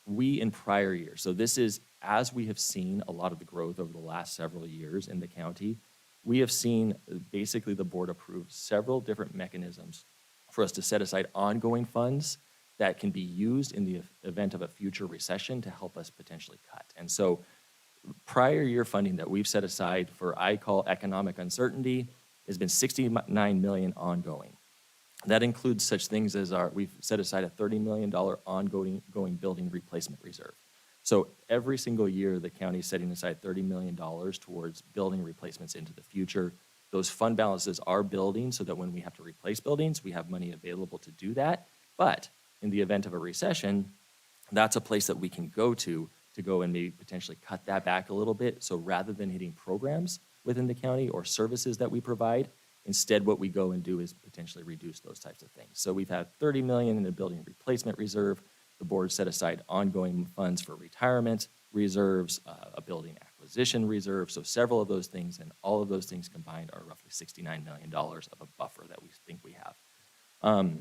We in prior years, so this is as we have seen a lot of the growth over the last several years in the county, we have seen basically the board approve several different mechanisms for us to set aside ongoing funds that can be used in the event of a future recession to help us potentially cut. And so prior year funding that we've set aside for I call economic uncertainty has been $69 million ongoing. That includes such things as we've set aside a $30 million ongoing building replacement reserve. So every single year, the county is setting aside $30 million towards building replacements into the future. Those fund balances are building so that when we have to replace buildings, we have money available to do that. But in the event of a recession, that's a place that we can go to go and maybe potentially cut that back a little bit. So rather than hitting programs within the county or services that we provide, instead what we go and do is potentially reduce those types of things. So we've had $30 million in a building replacement reserve. The board set aside ongoing funds for retirement reserves, a building acquisition reserve. So several of those things, and all of those things combined are roughly $69 million of a buffer that we think we have.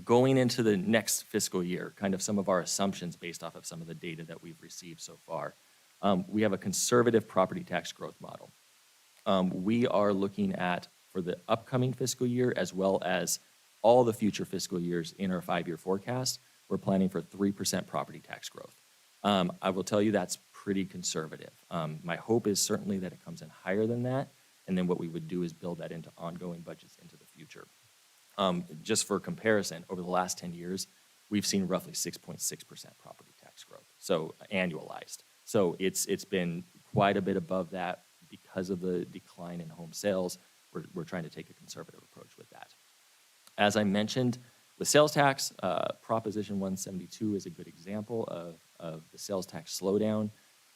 Going into the next fiscal year, kind of some of our assumptions based off of some of the data that we've received so far. We have a conservative property tax growth model. We are looking at, for the upcoming fiscal year, as well as all the future fiscal years in our 5-year forecast, we're planning for 3% property tax growth. I will tell you that's pretty conservative. My hope is certainly that it comes in higher than that, and then what we would do is build that into ongoing budgets into the future. Just for comparison, over the last 10 years, we've seen roughly 6.6% property tax growth, so annualized. So it's been quite a bit above that because of the decline in home sales, we're trying to take a conservative approach with that. As I mentioned, with sales tax, Proposition 172 is a good example of the sales tax slowdown.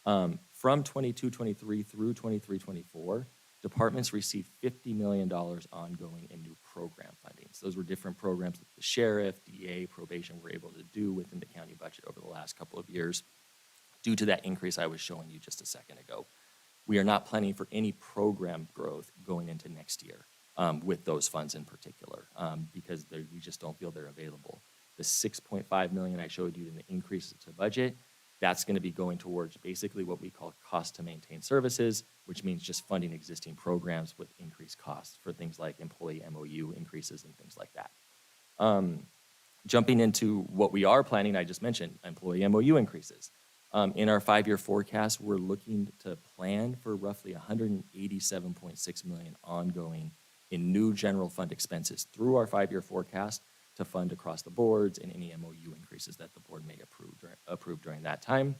From 22-23 through 23-24, departments received $50 million ongoing in new program fundings. Those were different programs that the sheriff, DA, probation were able to do within the county budget over the last couple of years due to that increase I was showing you just a second ago. We are not planning for any program growth going into next year with those funds in particular because we just don't feel they're available. The $6.5 million I showed you in the increase to budget, that's going to be going towards basically what we call cost to maintain services, which means just funding existing programs with increased costs for things like employee MOU increases and things like that. Jumping into what we are planning, I just mentioned employee MOU increases. In our 5-year forecast, we're looking to plan for roughly $187.6 million ongoing in new general fund expenses through our 5-year forecast to fund across the boards and any MOU increases that the board may approve during that time.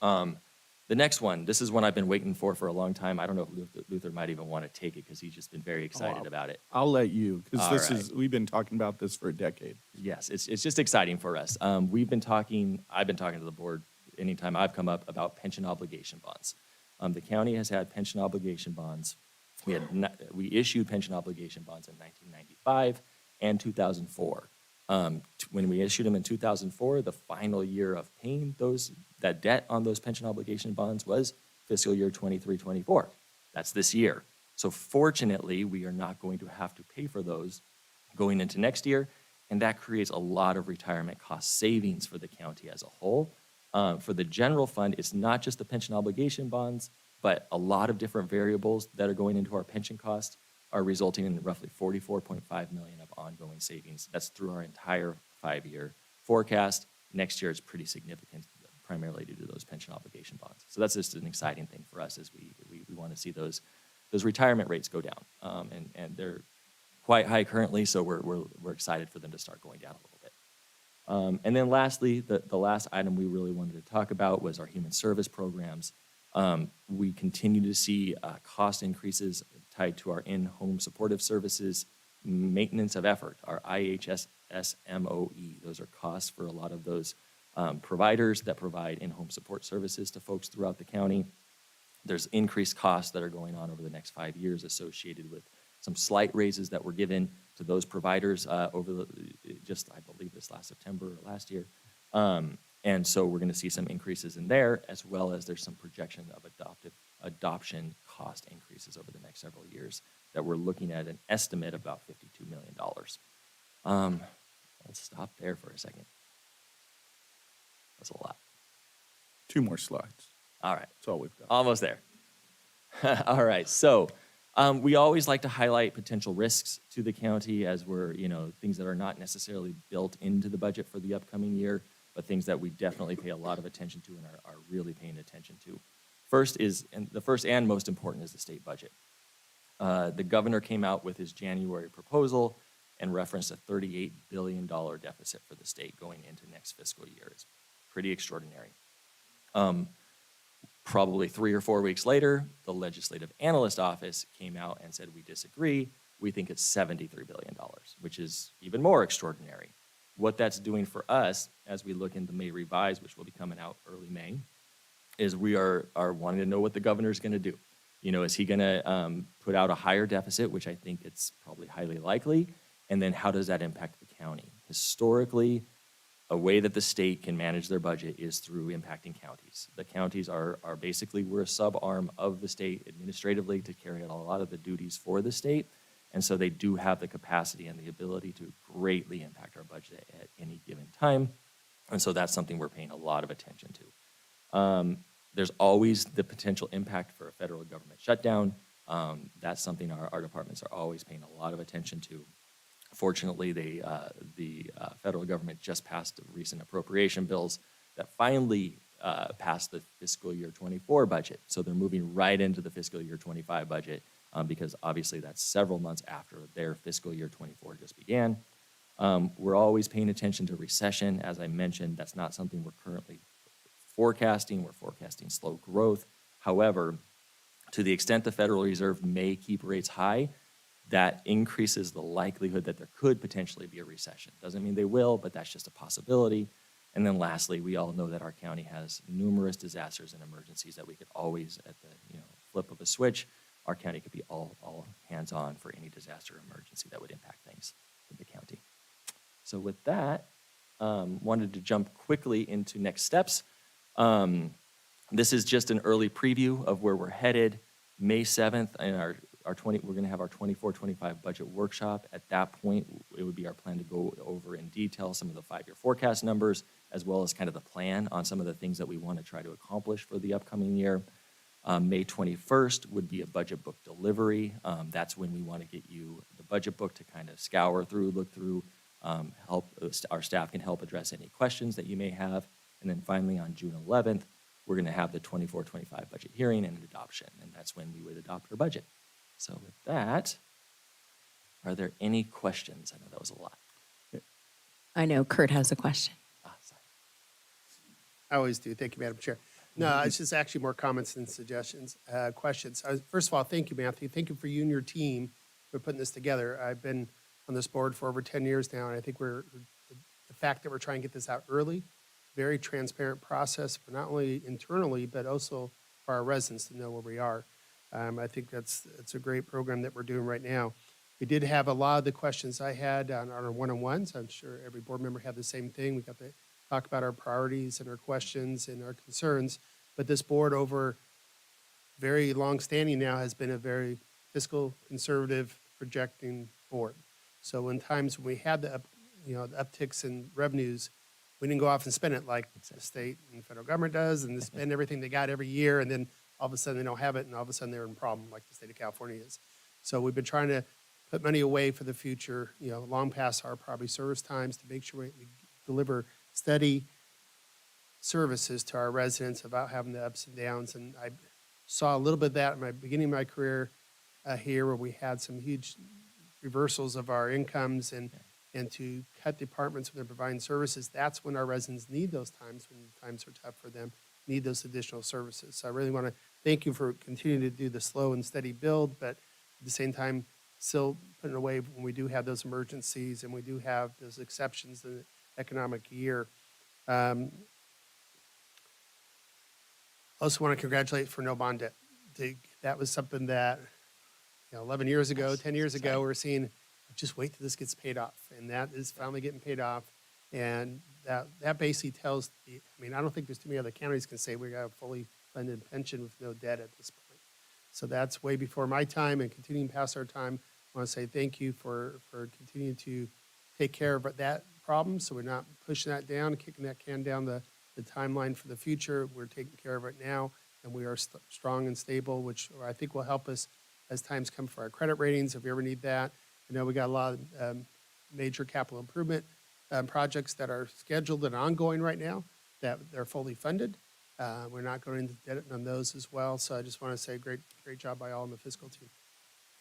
The next one, this is one I've been waiting for a long time. I don't know if Luther might even want to take it because he's just been very excited about it. I'll let you, because All we've been talking about this for a decade. Yes, it's just exciting for us. I've been talking to the board anytime I've come up about pension obligation bonds. The county has had pension obligation bonds. We issued pension obligation bonds in 1995 and 2004. When we issued them in 2004, the final year of paying that debt on those pension obligation bonds was fiscal year 23-24. That's this year. So fortunately, we are not going to have to pay for those going into next year, and that creates a lot of retirement cost savings for the county as a whole. For the general fund, it's not just the pension obligation bonds, but a lot of different variables that are going into our pension cost are resulting in roughly $44.5 million of ongoing savings. That's through our entire 5-year forecast. Next year is pretty significant, primarily due to those pension obligation bonds. So that's just an exciting thing for us as we want to see those retirement rates go down. And they're quite high currently, so we're excited for them to start going down a little bit. And then lastly, the last item we really wanted to talk about was our human service programs. We continue to see cost increases tied to our in-home supportive services, maintenance of effort, our IHSMOE. Those are costs for a lot of those providers that provide in-home support services to folks throughout the county. There's increased costs that are going on over the next 5 years associated with some slight raises that were given to those providers over just, I believe, this last September or last year. And so we're going to see some increases in there, as well as there's some projection of adoption cost increases over the next several years that we're looking at an estimate of about $52 million. Let's stop there for a second. That's a lot. 2 more slides. All right. That's all we've got. Almost there. All right. So we always like to highlight potential risks to the county as we're, things that are not necessarily built into the budget for the upcoming year, but things that we definitely pay a lot of attention to and are really paying attention to. The first and most important is the state budget. The governor came out with his January proposal and referenced a $38 billion deficit for the state going into next fiscal year. It's pretty extraordinary. Probably 3 or 4 weeks later, the Legislative Analyst Office came out and said, we disagree. We think it's $73 billion, which is even more extraordinary. What that's doing for us, as we look into May Revise, which will be coming out early May, is we are wanting to know what the governor's going to do. Is he going to put out a higher deficit, which I think it's probably highly likely, and then how does that impact the county? Historically, a way that the state can manage their budget is through impacting counties. The counties are basically, we're a sub-arm of the state administratively to carry out a lot of the duties for the state. And so they do have the capacity and the ability to greatly impact our budget at any given time. And so that's something we're paying a lot of attention to. There's always the potential impact for a federal government shutdown. That's something our departments are always paying a lot of attention to. Fortunately, the federal government just passed recent appropriation bills that finally passed the fiscal year 24 budget. So they're moving right into the fiscal year 25 budget. Because obviously that's several months after their fiscal year 24 just began. We're always paying attention to recession. As I mentioned, that's not something we're currently forecasting. We're forecasting slow growth. However, To the extent the Federal Reserve may keep rates high, that increases the likelihood that there could potentially be a recession. Doesn't mean they will, but that's just a possibility. And then lastly, we all know that our county has numerous disasters and emergencies that we could always, at the flip of a switch, our county could be all hands on for any disaster or emergency that would impact things in the county. So with that, wanted to jump quickly into next steps. This is just an early preview of where we're headed. May 7th, and we're going to have our 24-25 budget workshop. At that point, it would be our plan to go over in detail some of the 5-year forecast numbers, as well as kind of the plan on some of the things that we want to try to accomplish for the upcoming year. May 21st would be a budget book delivery. That's when we want to get you the budget book to kind of scour through, look through, our staff can help address any questions that you may have. And then finally, on June 11th, we're going to have the 24-25 budget hearing and adoption, and that's when we would adopt our budget. So with that, are there any questions? I know that was a lot. I know Kurt has a question. Sorry. I always do. Thank you, Madam Chair. No, it's just actually more comments than suggestions, questions. First of all, thank you, Matthew. Thank you for you and your team for putting this together. I've been on this board for over 10 years now, and I think the fact that we're trying to get this out early, very transparent process for not only internally, but also for our residents to know where we are. I think that's a great program that we're doing right now. We did have a lot of the questions I had on our one-on-ones. I'm sure every board member had the same thing. We got to talk about our priorities and our questions and our concerns. But this board, over very long standing now, has been a very fiscal, conservative, projecting board. So in times when we had the upticks in revenues, we didn't go off and spend it like the state and federal government does, and spend everything they got every year, and then all of a sudden they don't have it, and all of a sudden they're in a problem like the state of California is. So we've been trying to put money away for the future, long past our property service times, to make sure we deliver steady services to our residents without having the ups and downs. And I saw a little bit of that in my beginning of my career here, where we had some huge reversals of our incomes, and to cut departments when they're providing services. That's when our residents need those times, when times are tough for them, need those additional services. So I really want to thank you for continuing to do the slow and steady build, but at the same time, still putting away when we do have those emergencies and we do have those exceptions in the economic year. Also want to congratulate for no bond debt. That was something that 11 years ago, 10 years ago, we were seeing, just wait till this gets paid off. And that is finally getting paid off. And that basically tells I don't think there's too many other counties can say we got a fully funded pension with no debt at this point. So that's way before my time and continuing past our time. I want to say thank you for continuing to take care of that problem, so we're not pushing that down, kicking that can down the timeline for the future. We're taking care of it now, and we are strong and stable, which I think will help us as times come for our credit ratings, if we ever need that. I know we got a lot of major capital improvement projects that are scheduled and ongoing right now, that they're fully funded. We're not going into debt on those as well. So I just want to say great job by all in the fiscal team.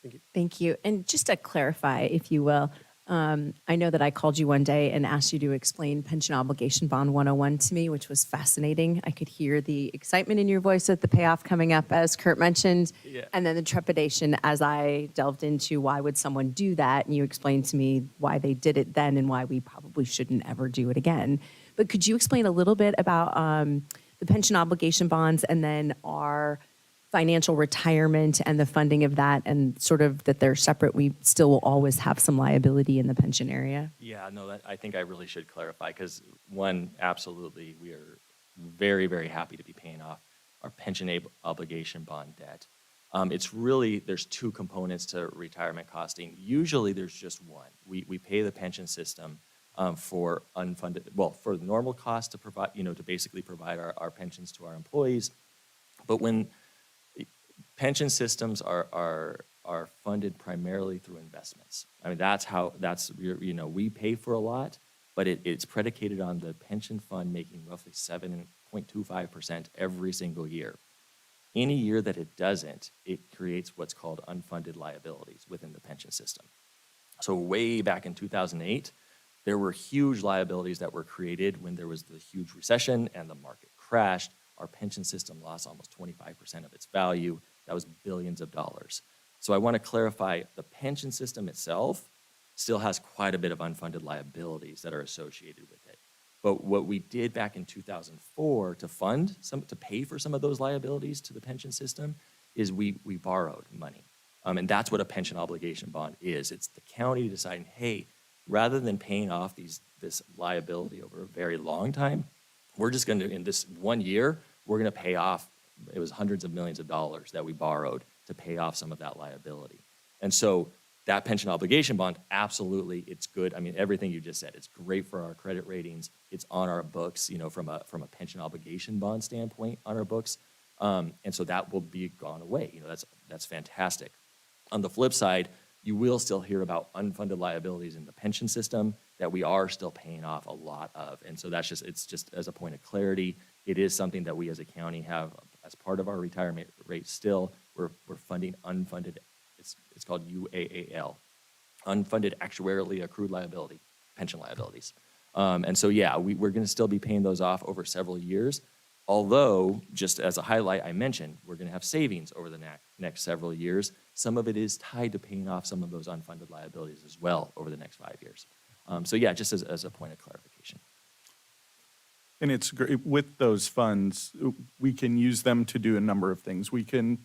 Thank you. Thank you. And just to clarify, if you will, I know that I called you one day and asked you to explain Pension Obligation Bond 101 to me, which was fascinating. I could hear the excitement in your voice at the payoff coming up, as Kurt mentioned, and then the trepidation as I delved into why would someone do that, and you explained to me why they did it then and why we probably shouldn't ever do it again. But could you explain a little bit about the pension obligation bonds and then our financial retirement and the funding of that, and sort of that they're separate? We still will always have some liability in the pension area. Yeah, no, I think I really should clarify, because one, absolutely, we are very, very happy to be paying off our pension obligation bond debt. It's really, there's two components to retirement costing. Usually there's just one. We pay the pension system for unfunded, for the normal cost to provide, to basically provide our pensions to our employees. But when pension systems are funded primarily through investments. I mean, we pay for a lot, but it's predicated on the pension fund making roughly 7.25% every single year. Any year that it doesn't, it creates what's called unfunded liabilities within the pension system. So way back in 2008, there were huge liabilities that were created when there was the huge recession and the market crashed. Our pension system lost almost 25% of its value, That was billions of dollars. So I want to clarify, the pension system itself still has quite a bit of unfunded liabilities that are associated with it. But what we did back in 2004 to pay for some of those liabilities to the pension system is we borrowed money. And that's what a pension obligation bond is. It's the county deciding, hey, rather than paying off this liability over a very long time, we're just going to, in this 1 year, we're going to pay off, it was hundreds of millions of dollars that we borrowed to pay off some of that liability. And so that pension obligation bond, absolutely, it's good. I mean, everything you just said, it's great for our credit ratings. It's on our books, from a pension obligation bond standpoint on our books. And so that will be gone away. That's fantastic. On the flip side, you will still hear about unfunded liabilities in the pension system that we are still paying off a lot of. And so it's just as a point of clarity, it is something that we as a county have as part of our retirement rate still. We're funding unfunded, it's called UAAL, unfunded actuarially accrued liability, pension liabilities. And so, yeah, we're going to still be paying those off over several years. Although, just as a highlight, I mentioned, we're going to have savings over the next several years. Some of it is tied to paying off some of those unfunded liabilities as well over the next 5 years. So yeah, just as a point of clarification. And it's great, with those funds, we can use them to do a number of things. We can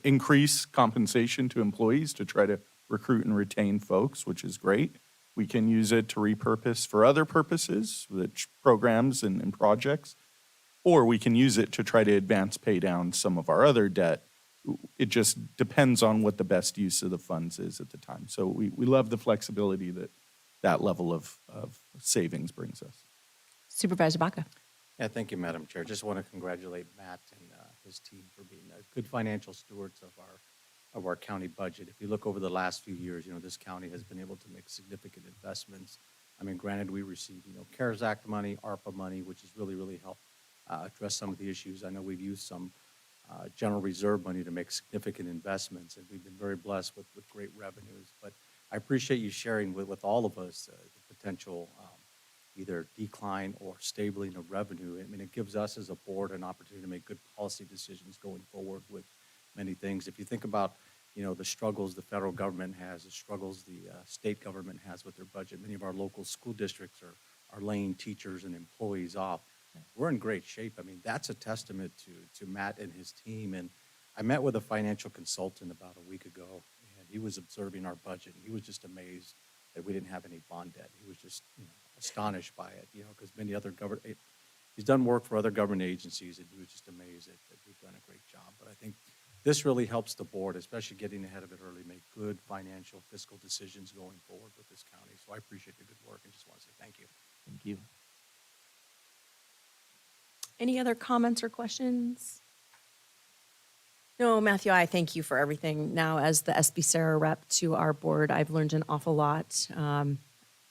increase compensation to employees to try to recruit and retain folks, which is great. We can use it to repurpose for other purposes, which programs and projects. Or we can use it to try to advance pay down some of our other debt. It just depends on what the best use of the funds is at the time. So we love the flexibility that level of savings brings us. Supervisor Baca. Yeah, thank you, Madam Chair. Just want to congratulate Matt and his team for being good financial stewards of our county budget. If you look over the last few years, this county has been able to make significant investments. I mean, granted, we received, CARES Act money, ARPA money, which has really, really helped address some of the issues. I know we've used some general reserve money to make significant investments, and we've been very blessed with great revenues. But I appreciate you sharing with all of us the potential either decline or stabling of revenue. I mean, it gives us as a board an opportunity to make good policy decisions going forward with many things. If you think about, the struggles the federal government has, the struggles the state government has with their budget, many of our local school districts are laying teachers and employees off. We're in great shape. I mean, that's a testament to Matt and his team. And I met with a financial consultant about a week ago, and he was observing our budget, and he was just amazed that we didn't have any bond debt. He was just, astonished by it, because many other he's done work for other government agencies, and he was just amazed that we've done a great job. But I think this really helps the board, especially getting ahead of it early, make good financial, fiscal decisions going forward with this county. So I appreciate the good work and just want to say thank you. Thank you. Any other comments or questions? No, Matthew, I thank you for everything. Now, as the SB Sarah rep to our board, I've learned an awful lot.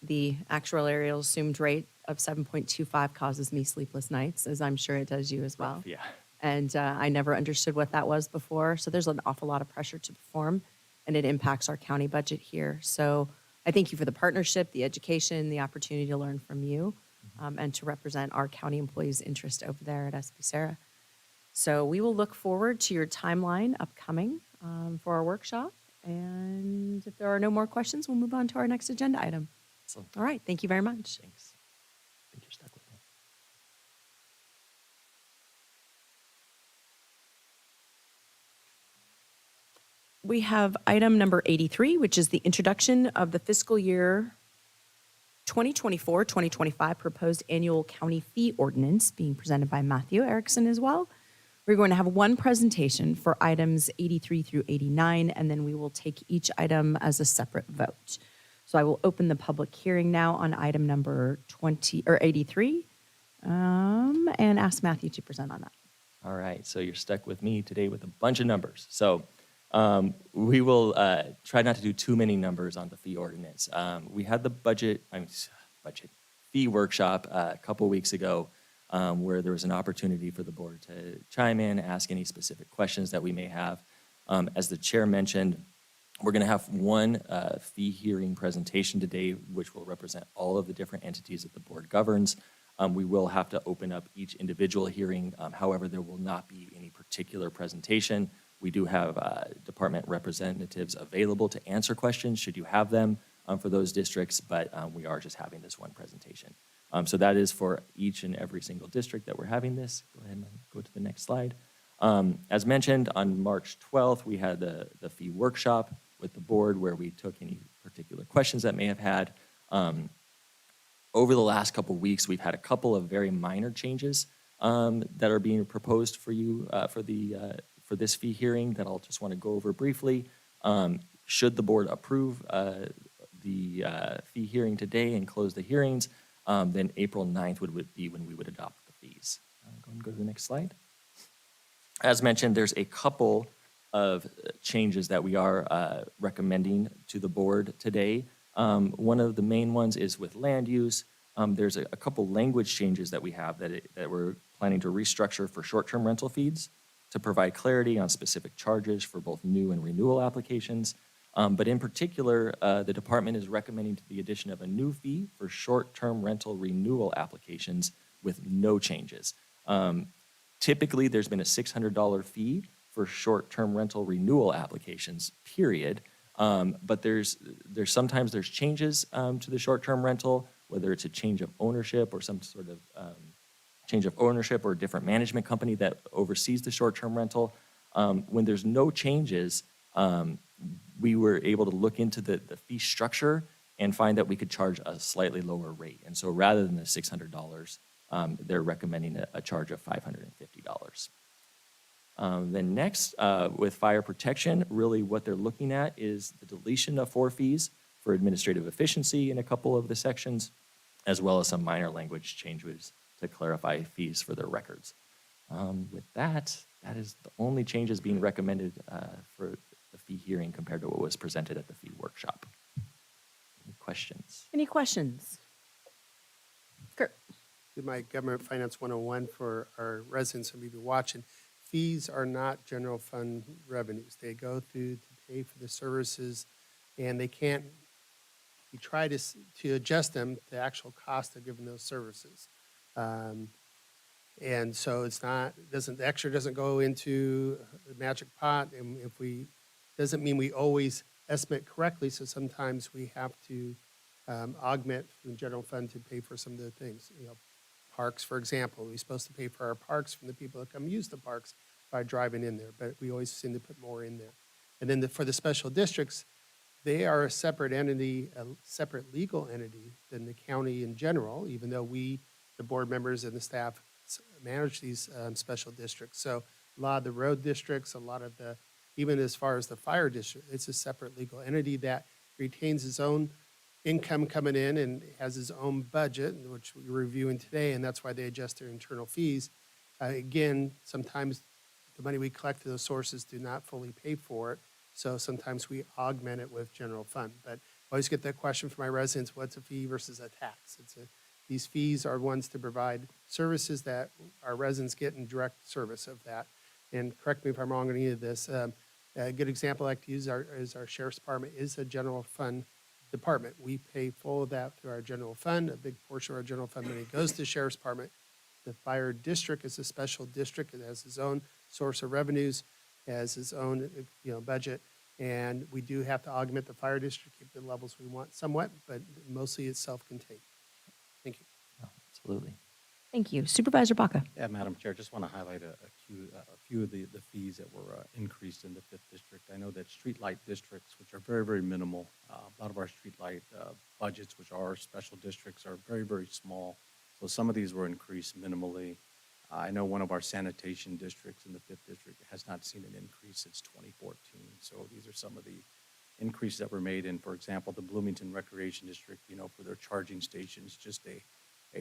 The actuarial assumed rate of 7.25 causes me sleepless nights, as I'm sure it does you as well. Yeah. And I never understood what that was before. So there's an awful lot of pressure to perform, and it impacts our county budget here. So I thank you for the partnership, the education, the opportunity to learn from you, and to represent our county employees' interest over there at SB Sarah. So we will look forward to your timeline upcoming for our workshop. And if there are no more questions, we'll move on to our next agenda item. Awesome. All right. Thank you very much. Thanks. I think you're stuck with me. We have item number 83, which is the introduction of the fiscal year 2024-2025 proposed annual county fee ordinance, being presented by Matthew Erickson as well. We're going to have one presentation for items 83 through 89, and then we will take each item as a separate vote. So I will open the public hearing now on item number 83, and ask Matthew to present on that. All right, so you're stuck with me today with a bunch of numbers. So we will try not to do too many numbers on the fee ordinance. We had the budget fee workshop a couple weeks ago where there was an opportunity for the board to chime in, ask any specific questions that we may have. As the chair mentioned, we're going to have one fee hearing presentation today, which will represent all of the different entities that the board governs. We will have to open up each individual hearing. However, there will not be any particular presentation. We do have department representatives available to answer questions should you have them for those districts, but we are just having this one presentation. So that is for each and every single district that we're having this. Go ahead and go to the next slide. As mentioned, on March 12th, we had the fee workshop with the board where we took any particular questions that may have had. Over the last couple of weeks, we've had a couple of very minor changes that are being proposed for you for this fee hearing that I'll just want to go over briefly. Should the board approve the fee hearing today and close the hearings, then April 9th would be when we would adopt the fees. Go to the next slide. As mentioned, there's a couple of changes that we are recommending to the board today. One of the main ones is with land use. There's a couple language changes that we have that we're planning to restructure for short-term rental fees to provide clarity on specific charges for both new and renewal applications. But in particular, the department is recommending the addition of a new fee for short-term rental renewal applications with no changes. Typically, there's been a $600 fee for short-term rental renewal applications, period. But sometimes there's changes to the short-term rental, whether it's a change of ownership or some sort of change of ownership or a different management company that oversees the short-term rental. When there's no changes, we were able to look into the fee structure and find that we could charge a slightly lower rate. And so rather than the $600, they're recommending a charge of $550. Then next, with fire protection, really what they're looking at is the deletion of 4 fees for administrative efficiency in a couple of the sections, as well as some minor language changes to clarify fees for their records. With that is the only changes being recommended for the fee hearing compared to what was presented at the fee workshop. Any questions? Any questions? Kurt. Do my Government Finance 101 for our residents who may be watching. Fees are not general fund revenues. They go through to pay for the services, and they can't, we try to adjust them to the actual cost of giving those services. And so it's not, the extra doesn't go into the magic pot, and doesn't mean we always estimate correctly, so sometimes we have to augment from the general fund to pay for some of the things. Parks, for example, we're supposed to pay for our parks from the people that come use the parks by driving in there, but we always seem to put more in there. And then for the special districts, they are a separate entity, a separate legal entity than the county in general, even though we, the board members and the staff, manage these special districts. So a lot of the road districts, a lot of the, even as far as the fire district, it's a separate legal entity that retains its own income coming in and has his own budget, which we're reviewing today, and that's why they adjust their internal fees. Again, sometimes the money we collect through those sources do not fully pay for it, so sometimes we augment it with general fund. But I always get that question from my residents, what's a fee versus a tax? These fees are ones to provide services that our residents get in direct service of that. And correct me if I'm wrong on any of this. A good example I like to use is our Sheriff's Department is a general fund department. We pay full of that through our general fund. A big portion of our general fund money goes to the Sheriff's Department. The fire district is a special district. It has its own source of revenues, has its own budget, and we do have to augment the fire district, keep the levels we want somewhat, but mostly it's self-contained. Thank you. Absolutely. Thank you. Supervisor Baca. Yeah, Madam Chair, just want to highlight a few of the fees that were increased in the 5th District. I know that streetlight districts, which are very, very minimal, a lot of our streetlight budgets, which are special districts, are very, very small. So some of these were increased minimally. I know one of our sanitation districts in the 5th District has not seen an increase since 2014. So these are some of the increases that were made in, for example, the Bloomington Recreation District, for their charging stations, just a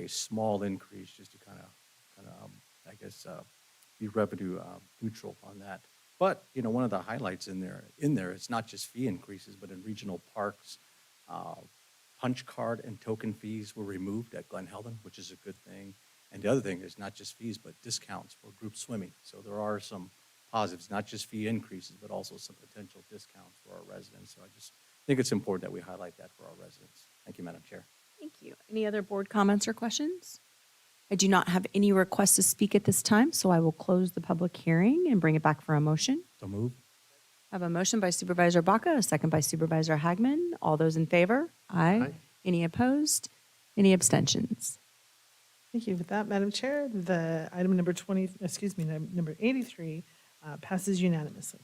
small increase just to kind of I guess, be revenue neutral on that. But, one of the highlights in there, it's not just fee increases, but in regional parks, punch card and token fees were removed at Glen Helen, which is a good thing. And the other thing is not just fees, but discounts for group swimming. So there are some positives, not just fee increases, but also some potential discounts for our residents. So I just think it's important that we highlight that for our residents. Thank you, Madam Chair. Thank you. Any other board comments or questions? I do not have any requests to speak at this time, so I will close the public hearing and bring it back for a motion. So move. I have a motion by Supervisor Baca, a second by Supervisor Hagman. All those in favor? Aye. Any opposed? Any abstentions? Thank you. With that, Madam Chair, the item number 83 passes unanimously.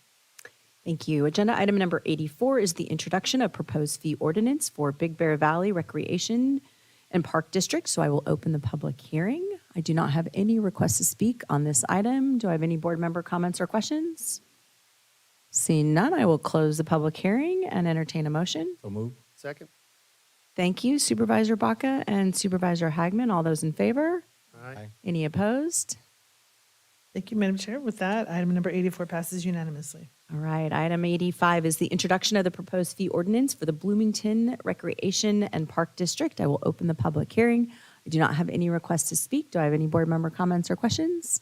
Thank you. Agenda item number 84 is the introduction of proposed fee ordinance for Big Bear Valley Recreation and Park District. So I will open the public hearing. I do not have any requests to speak on this item. Do I have any board member comments or questions? Seeing none, I will close the public hearing and entertain a motion. So move. Second? Thank you, Supervisor Baca and Supervisor Hagman. All those in favor? Aye. Any opposed? Thank you, Madam Chair. With that, item number 84 passes unanimously. All right, item 85 is the introduction of the proposed fee ordinance for the Bloomington Recreation and Park District. I will open the public hearing. I do not have any requests to speak. Do I have any board member comments or questions?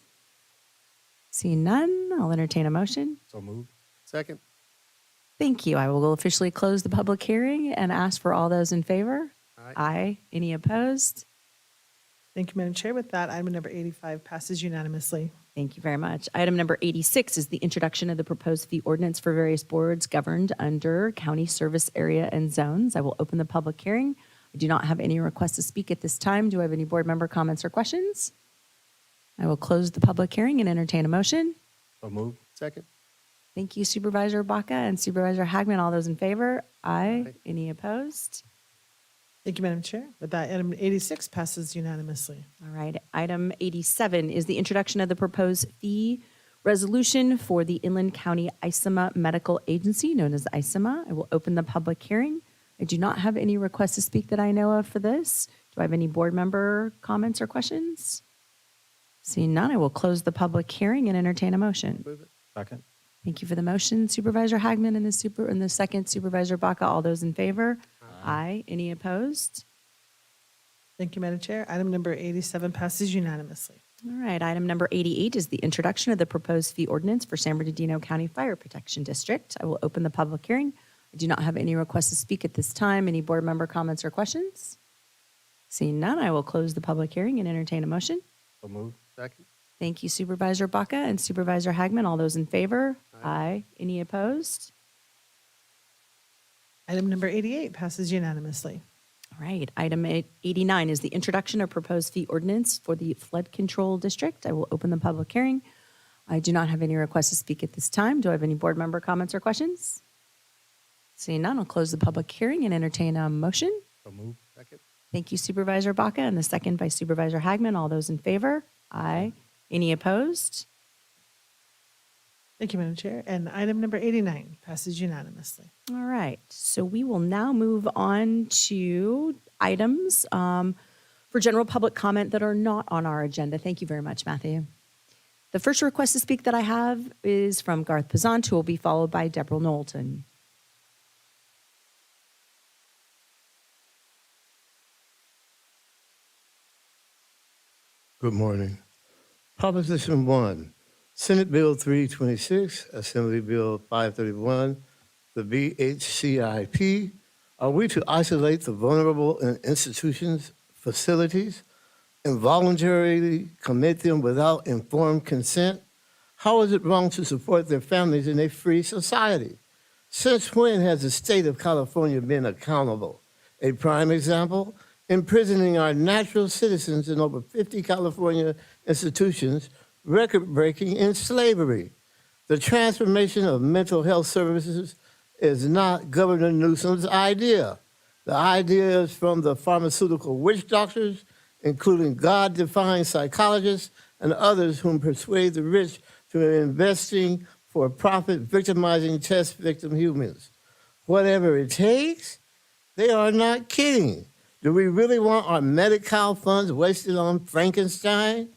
Seeing none, I'll entertain a motion. So move. Second? Thank you. I will officially close the public hearing and ask for all those in favor. Aye. Any opposed? Thank you, Madam Chair. With that, item number 85 passes unanimously. Thank you very much. Item number 86 is the introduction of the proposed fee ordinance for various boards governed under county service area and zones. I will open the public hearing. I do not have any requests to speak at this time. Do I have any board member comments or questions? I will close the public hearing and entertain a motion. So move. Second? Thank you, Supervisor Baca and Supervisor Hagman. All those in favor? Aye. Any opposed? Thank you, Madam Chair. With that, item 86 passes unanimously. All right. Item 87 is the introduction of the proposed fee resolution for the Inland County ISEMA Medical Agency, known as ISEMA. I will open the public hearing. I do not have any requests to speak that I know of for this. Do I have any board member comments or questions? Seeing none, I will close the public hearing and entertain a motion. Move it. Second. Thank you for the motion, Supervisor Hagman, and the second, Supervisor Baca. All those in favor? Aye. Any opposed? Thank you, Madam Chair. Item number 87 passes unanimously. All right. Item number 88 is the introduction of the proposed fee ordinance for San Bernardino County Fire Protection District. I will open the public hearing. I do not have any requests to speak at this time. Any board member comments or questions? Seeing none, I will close the public hearing and entertain a motion. So move. Second? Thank you, Supervisor Baca and Supervisor Hagman. All those in favor? Aye. Any opposed? Item number 88 passes unanimously. All right. Item 89 is the introduction of proposed fee ordinance for the Flood Control District. I will open the public hearing. I do not have any requests to speak at this time. Do I have any board member comments or questions? Seeing none, I'll close the public hearing and entertain a motion. So move. Second? Thank you, Supervisor Baca, and the second by Supervisor Hagman. All those in favor? Aye. Any opposed? Thank you, Madam Chair. And item number 89 passes unanimously. All right. So we will now move on to items for general public comment that are not on our agenda. Thank you very much, Matthew. The first request to speak that I have is from Garth Pazant, who will be followed by Deborah Knowlton. Good morning. Proposition 1, Senate Bill 326, Assembly Bill 531, the BHCIP. Are we to isolate the vulnerable in institutions, facilities, and voluntarily commit them without informed consent? How is it wrong to support their families in a free society? Since when has the state of California been accountable? A prime example, imprisoning our natural citizens in over 50 California institutions, record-breaking in slavery. The transformation of mental health services is not Governor Newsom's idea. The idea is from the pharmaceutical witch doctors, including God-defying psychologists and others whom persuade the rich to investing for profit, victimizing test victim humans. Whatever it takes, they are not kidding. Do we really want our Medi-Cal funds wasted on Frankenstein?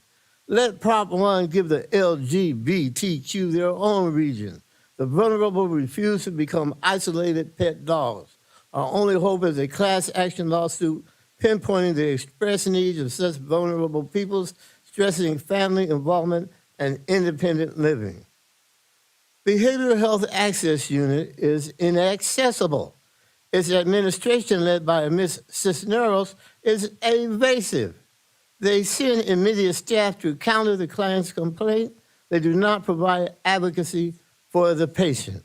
Let Prop 1 give the LGBTQ their own region. The vulnerable refuse to become isolated pet dogs. Our only hope is a class action lawsuit pinpointing the express needs of such vulnerable peoples, stressing family involvement and independent living. Behavioral Health Access Unit is inaccessible. Its administration, led by Ms. Cisneros, is evasive. They send immediate staff to counter the client's complaint. They do not provide advocacy for the patient.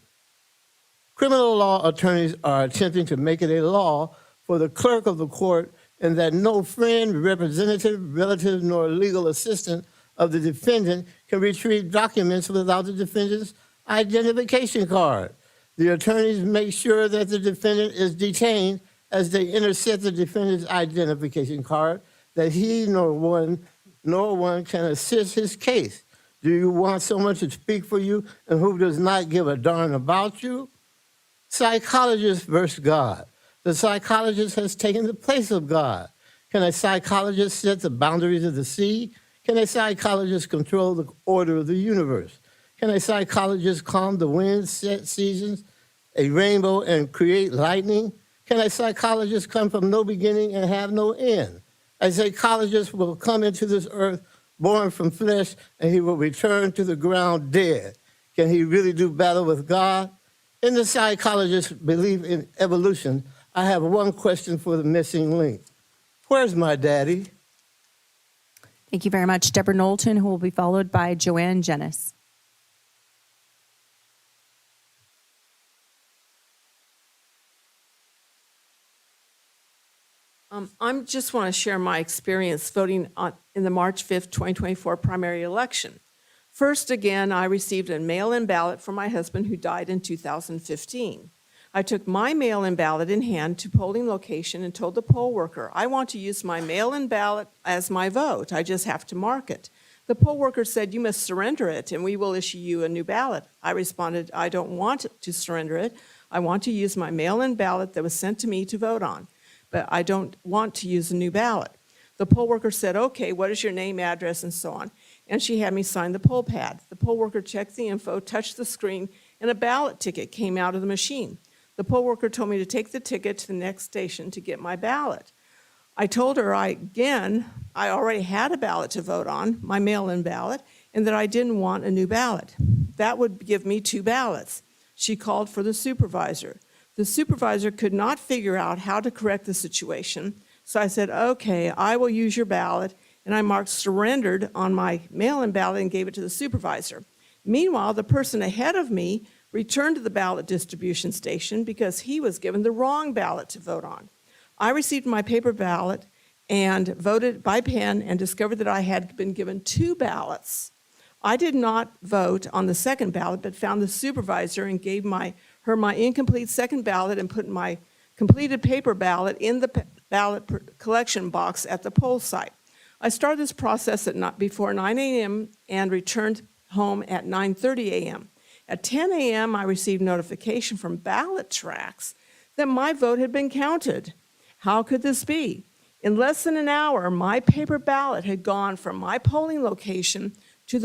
Criminal law attorneys are attempting to make it a law for the clerk of the court and that no friend, representative, relative, nor legal assistant of the defendant can retrieve documents without the defendant's identification card. The attorneys make sure that the defendant is detained as they intercept the defendant's identification card, that he nor one can assist his case. Do you want someone to speak for you and who does not give a darn about you? Psychologist versus God. The psychologist has taken the place of God. Can a psychologist set the boundaries of the sea? Can a psychologist control the order of the universe? Can a psychologist calm the winds, set seasons, a rainbow, and create lightning? Can a psychologist come from no beginning and have no end? A psychologist will come into this earth born from flesh, and he will return to the ground dead. Can he really do battle with God? In the psychologist's belief in evolution, I have one question for the missing link. Where's my daddy? Thank you very much. Deborah Knowlton, who will be followed by Joanne Jennis. I just want to share my experience voting in the March 5th, 2024 primary election. First, again, I received a mail-in ballot from my husband who died in 2015. I took my mail-in ballot in hand to polling location and told the poll worker, I want to use my mail-in ballot as my vote. I just have to mark it. The poll worker said, you must surrender it and we will issue you a new ballot. I responded, I don't want to surrender it. I want to use my mail-in ballot that was sent to me to vote on, but I don't want to use a new ballot. The poll worker said, okay, what is your name, address, and so on? And she had me sign the poll pad. The poll worker checked the info, touched the screen, and a ballot ticket came out of the machine. The poll worker told me to take the ticket to the next station to get my ballot. I told her, I already had a ballot to vote on, my mail-in ballot, and that I didn't want a new ballot. That would give me 2 ballots. She called for the supervisor. The supervisor could not figure out how to correct the situation, so I said, okay, I will use your ballot, and I marked surrendered on my mail-in ballot and gave it to the supervisor. Meanwhile, the person ahead of me returned to the ballot distribution station because he was given the wrong ballot to vote on. I received my paper ballot and voted by pen and discovered that I had been given 2 ballots. I did not vote on the second ballot, but found the supervisor and gave her my incomplete second ballot and put my completed paper ballot in the ballot collection box at the poll site. I started this process at before 9 a.m. and returned home at 9:30 a.m. At 10 a.m., I received notification from Ballot Tracks that my vote had been counted. How could this be? In less than an hour, my paper ballot had gone from my polling location to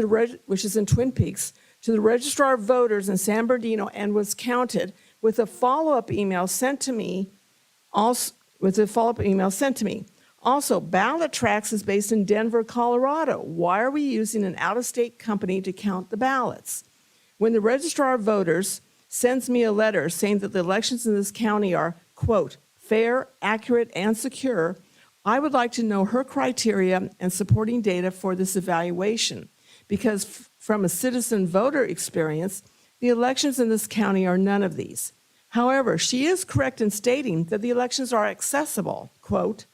which is in Twin Peaks, to the Registrar of Voters in San Bernardino and was counted with a follow-up email sent to me. Also, Ballot Tracks is based in Denver, Colorado. Why are we using an out-of-state company to count the ballots? When the Registrar of Voters sends me a letter saying that the elections in this county are, quote, fair, accurate, and secure, I would like to know her criteria and supporting data for this evaluation, because from a citizen voter experience, the elections in this county are none of these. However, she is correct in stating that the elections are accessible, quote,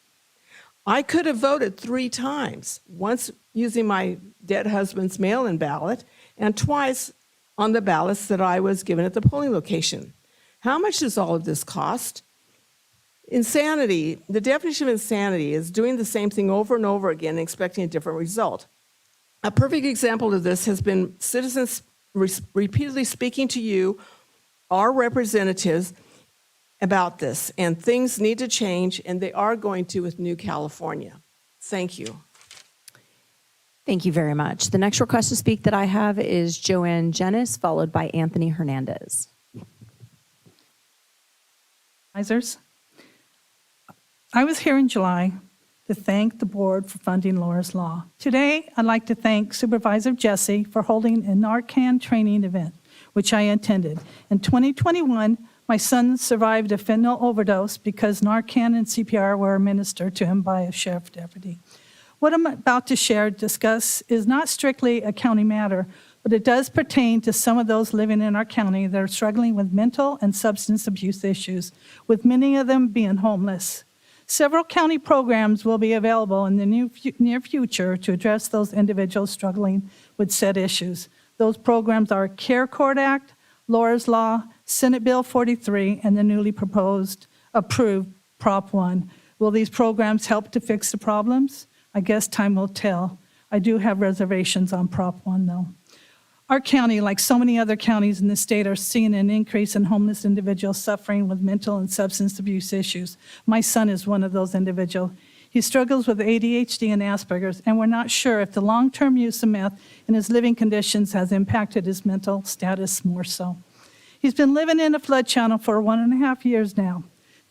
I could have voted 3 times, once using my dead husband's mail-in ballot and twice on the ballots that I was given at the polling location. How much does all of this cost? Insanity, the definition of insanity is doing the same thing over and over again and expecting a different result. A perfect example of this has been citizens repeatedly speaking to you, our representatives, about this, and things need to change, and they are going to with New California. Thank you. Thank you very much. The next request to speak that I have is Joanne Jennis, followed by Anthony Hernandez. Supervisors, I was here in July to thank the board for funding Laura's Law. Today, I'd like to thank Supervisor Jesse for holding a Narcan training event, which I attended. In 2021, my son survived a fentanyl overdose because Narcan and CPR were administered to him by a sheriff deputy. What I'm about to discuss is not strictly a county matter, but it does pertain to some of those living in our county that are struggling with mental and substance abuse issues, with many of them being homeless. Several county programs will be available in the near future to address those individuals struggling with said issues. Those programs are Care Court Act, Laura's Law, Senate Bill 43, and the newly approved Prop 1. Will these programs help to fix the problems? I guess time will tell. I do have reservations on Prop 1, though. Our county, like so many other counties in the state, are seeing an increase in homeless individuals suffering with mental and substance abuse issues. My son is one of those individuals. He struggles with ADHD and Asperger's, and we're not sure if the long-term use of meth and his living conditions has impacted his mental status more so. He's been living in a flood channel for 1.5 years now.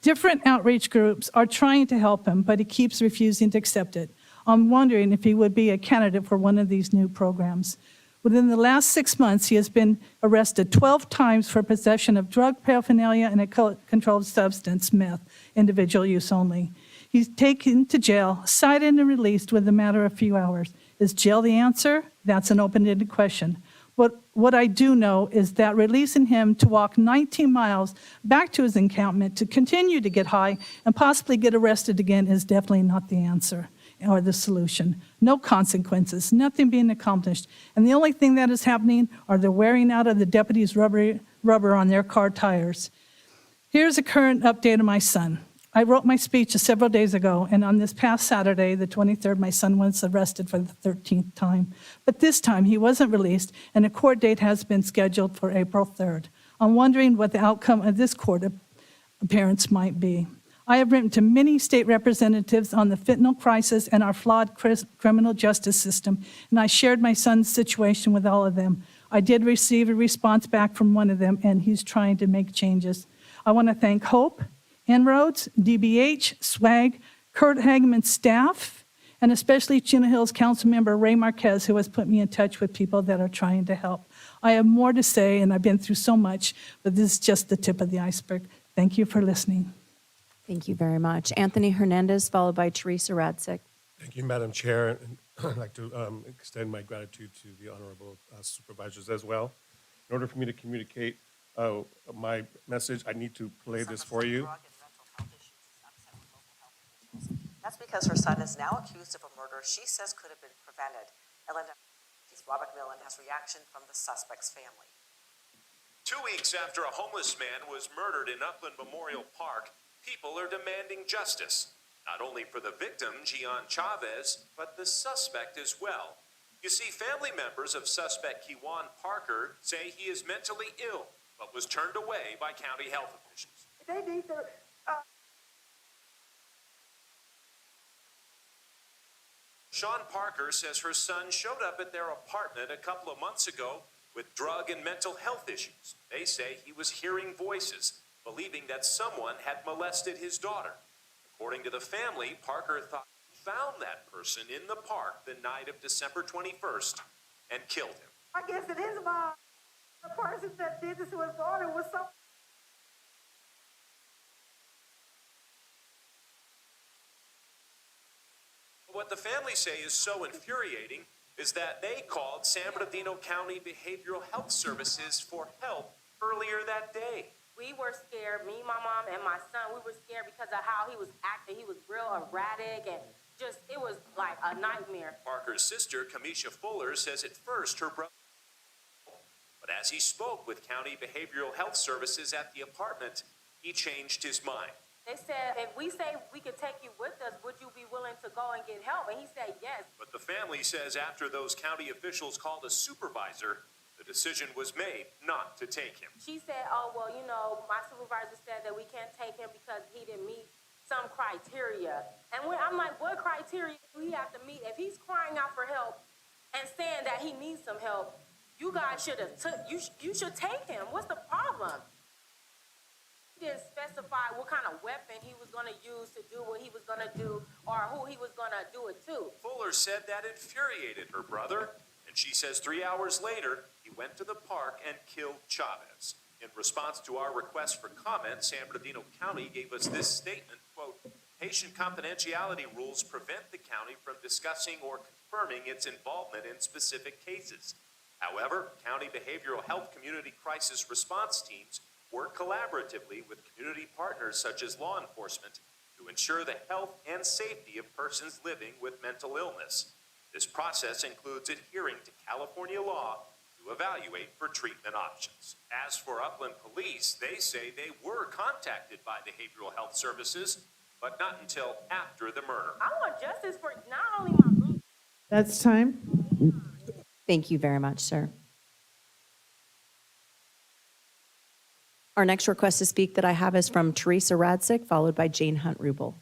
Different outreach groups are trying to help him, but he keeps refusing to accept it. I'm wondering if he would be a candidate for one of these new programs. Within the last 6 months, he has been arrested 12 times for possession of drug paraphernalia and a controlled substance, meth, individual use only. He's taken to jail, cited and released within a matter of a few hours. Is jail the answer? That's an open-ended question. But what I do know is that releasing him to walk 19 miles back to his encampment to continue to get high and possibly get arrested again is definitely not the answer or the solution. No consequences, nothing being accomplished. And the only thing that is happening are the wearing out of the deputies' rubber on their car tires. Here's a current update of my son. I wrote my speech several days ago, and on this past Saturday, the 23rd, my son was arrested for the 13th time. But this time, he wasn't released, and a court date has been scheduled for April 3rd. I'm wondering what the outcome of this court appearance might be. I have written to many state representatives on the fentanyl crisis and our flawed criminal justice system, and I shared my son's situation with all of them. I did receive a response back from one of them, and he's trying to make changes. I want to thank Hope, Inroads, DBH, SWAG, Kurt Hageman's staff, and especially Chino Hills Councilmember Ray Marquez, who has put me in touch with people that are trying to help. I have more to say, and I've been through so much, but this is just the tip of the iceberg. Thank you for listening. Thank you very much. Anthony Hernandez, followed by Teresa Radzik. Thank you, Madam Chair. And I'd like to extend my gratitude to the honorable supervisors as well. In order for me to communicate my message, I need to play this for you. That's because her son is now accused of a murder she says could have been prevented. Robert Millen has reaction from the suspect's family. 2 weeks after a homeless man was murdered in Upland Memorial Park, people are demanding justice, not only for the victim, Gian Chavez, but the suspect as well. You see, family members of suspect Kiwan Parker say he is mentally ill, but was turned away by county health officials. They need to Sean Parker says her son showed up at their apartment a couple of months ago with drug and mental health issues. They say he was hearing voices, believing that someone had molested his daughter. According to the family, Parker thought he found that person in the park the night of December 21st and killed him. I guess it is mom. The person that did this to his daughter was so. What the family say is so infuriating is that they called San Bernardino County Behavioral Health Services for help earlier that day. We were scared, me, my mom, and my son, we were scared because of how he was acting. He was real erratic and just, it was like a nightmare. Parker's sister, Kamisha Fuller, says at first her brother, but as he spoke with County Behavioral Health Services at the apartment, he changed his mind. They said, if we say we could take you with us, would you be willing to go and get help? And he said yes. But the family says after those county officials called a supervisor, the decision was made not to take him. She said, oh, well, you know, my supervisor said that we can't take him because he didn't meet some criteria. And I'm like, what criteria do he have to meet? If he's crying out for help and saying that he needs some help, you guys should have you should take him. What's the problem? He didn't specify what kind of weapon he was going to use to do what he was going to do or who he was going to do it to. Fuller said that infuriated her brother, and she says 3 hours later, he went to the park and killed Chavez. In response to our request for comment, San Bernardino County gave us this statement, quote, Patient confidentiality rules prevent the county from discussing or confirming its involvement in specific cases. However, county behavioral health community crisis response teams work collaboratively with community partners such as law enforcement to ensure the health and safety of persons living with mental illness. This process includes adhering to California law to evaluate for treatment options. As for Upland Police, they say they were contacted by behavioral health services, but not until after the murder. I want justice for not only my brother. That's time. Thank you very much, sir. Our next request to speak that I have is from Teresa Radsick, followed by Jane Hunt-Rubel.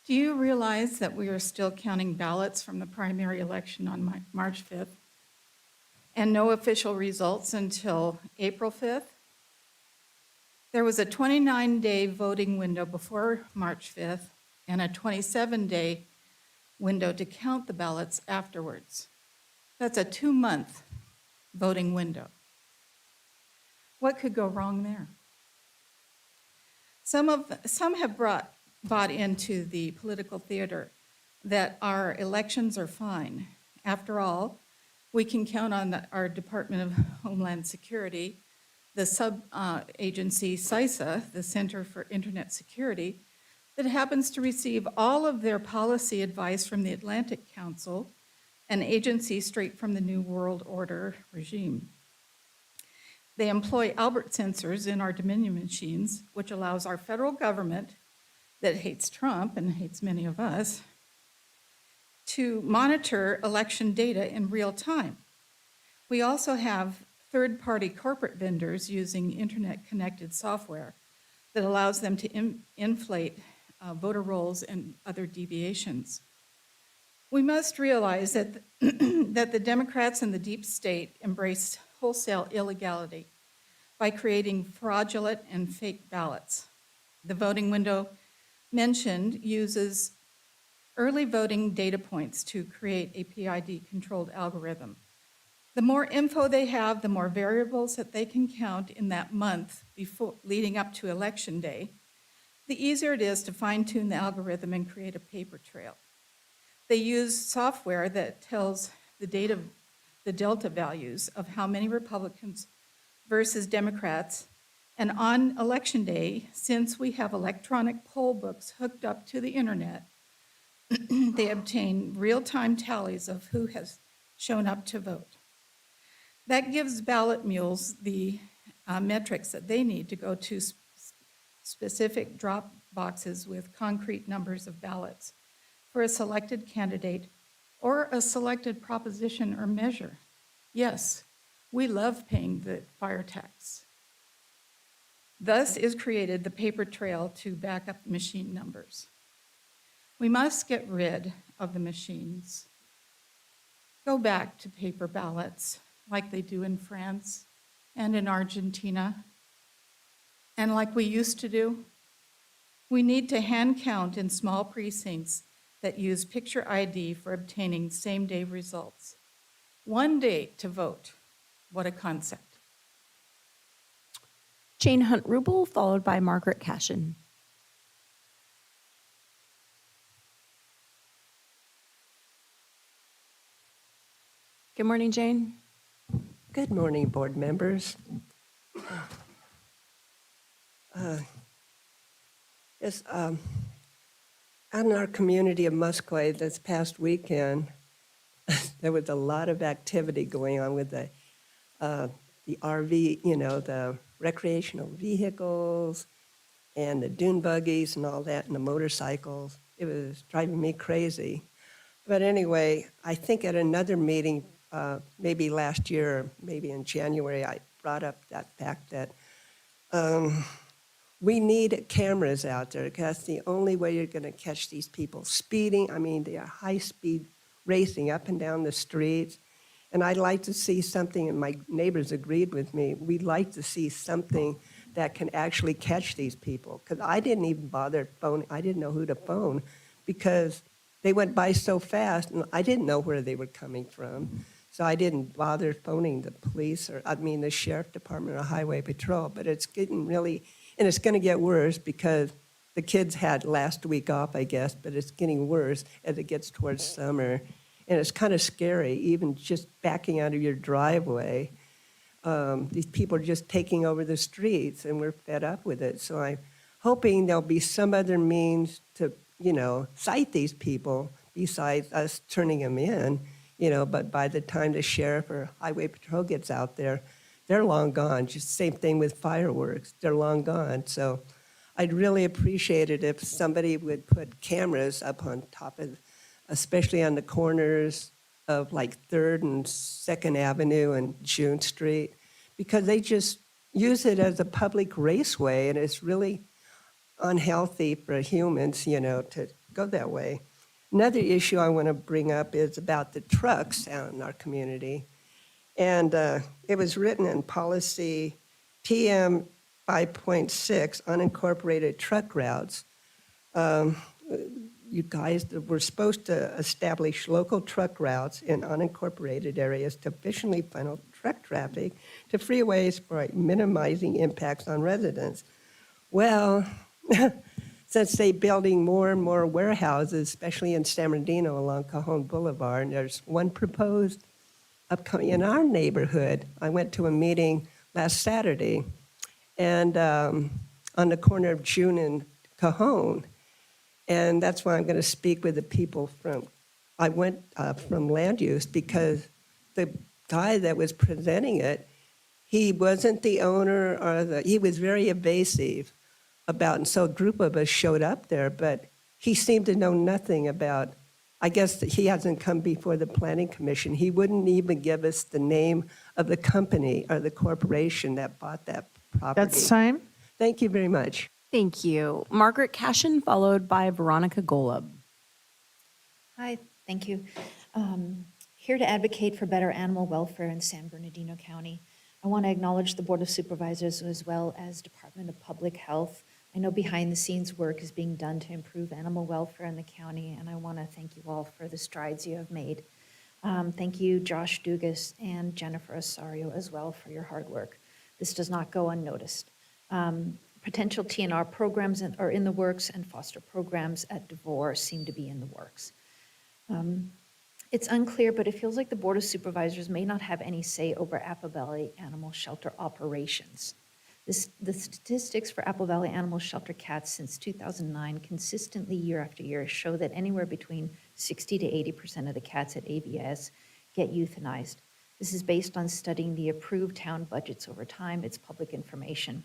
Do you realize that we are still counting ballots from the primary election on March 5th? And no official results until April 5th? There was a 29-day voting window before March 5th and a 27-day window to count the ballots afterwards. That's a 2-month voting window. What could go wrong there? Some have bought into the political theater that our elections are fine. After all, we can count on our Department of Homeland Security, the sub-agency CISA, the Center for Internet Security, that happens to receive all of their policy advice from the Atlantic Council, an agency straight from the New World Order regime. They employ Albert sensors in our Dominion machines, which allows our federal government that hates Trump and hates many of us to monitor election data in real time. We also have third-party corporate vendors using internet-connected software that allows them to inflate voter rolls and other deviations. We must realize that, that the Democrats and the deep state embraced wholesale illegality by creating fraudulent and fake ballots. The voting window mentioned uses early voting data points to create a PID-controlled algorithm. The more info they have, the more variables that they can count in that month before leading up to Election Day, the easier it is to fine-tune the algorithm and create a paper trail. They use software that tells the delta values of how many Republicans versus Democrats. And on Election Day, since we have electronic poll books hooked up to the internet, they obtain real-time tallies of who has shown up to vote. That gives ballot mules the metrics that they need to go to specific drop boxes with concrete numbers of ballots for a selected candidate or a selected proposition or measure. Yes, we love paying the fire tax. Thus is created the paper trail to back up the machine numbers. We must get rid of the machines. Go back to paper ballots like they do in France and in Argentina, and like we used to do. We need to hand count in small precincts that use picture ID for obtaining same-day results. One day to vote. What a concept. Jane Hunt-Rubel, followed by Margaret Cashin. Good morning, Jane. Good morning, board members. In our community of Musqueam this past weekend, there was a lot of activity going on with the RV, the recreational vehicles and the dune buggies and all that and the motorcycles. It was driving me crazy. But anyway, I think at another meeting, maybe last year, or maybe in January, I brought up that fact that we need cameras out there because that's the only way you're going to catch these people speeding. I mean, they are high-speed racing up and down the streets. And I'd like to see something, and my neighbors agreed with me, we'd like to see something that can actually catch these people. Because I didn't even bother phoning, I didn't know who to phone because they went by so fast and I didn't know where they were coming from. So I didn't bother phoning the police the sheriff department or highway patrol. But it's getting really, and it's going to get worse because the kids had last week off, I guess, but it's getting worse as it gets towards summer. And it's kind of scary, even just backing out of your driveway. These people are just taking over the streets, and we're fed up with it. So I'm hoping there'll be some other means to, cite these people besides us turning them in, but by the time the sheriff or highway patrol gets out there, they're long gone. Just same thing with fireworks. They're long gone. So I'd really appreciate it if somebody would put cameras up on top of, especially on the corners of like 3rd and 2nd Avenue and June Street, because they just use it as a public raceway, and it's really unhealthy for humans, to go that way. Another issue I want to bring up is about the trucks out in our community. And it was written in policy TM 5.6, unincorporated truck routes. You guys were supposed to establish local truck routes in unincorporated areas to efficiently funnel truck traffic to freeways for minimizing impacts on residents. Well, since they're building more and more warehouses, especially in San Bernardino along Cajon Boulevard, and there's one proposed upcoming in our neighborhood. I went to a meeting last Saturday, and on the corner of June and Cajon. And that's why I'm going to speak with the people from land use, because the guy that was presenting it, he wasn't the owner he was very evasive about, and so a group of us showed up there, but he seemed to know nothing about, I guess that he hasn't come before the planning commission. He wouldn't even give us the name of the company or the corporation that bought that property. That's time. Thank you very much. Thank you. Margaret Cashin, followed by Veronica Golub. Hi, thank you. Here to advocate for better animal welfare in San Bernardino County. I want to acknowledge the Board of Supervisors as well as Department of Public Health. I know behind the scenes work is being done to improve animal welfare in the county, and I want to thank you all for the strides you have made. Thank you, Josh Dugas and Jennifer Osario as well for your hard work. This does not go unnoticed. Potential TNR programs are in the works, and foster programs at DeVore seem to be in the works. It's unclear, but it feels like the Board of Supervisors may not have any say over Apple Valley Animal Shelter operations. The statistics for Apple Valley Animal Shelter cats since 2009 consistently year after year show that anywhere between 60 to 80% of the cats at AVS get euthanized. This is based on studying the approved town budgets over time. It's public information.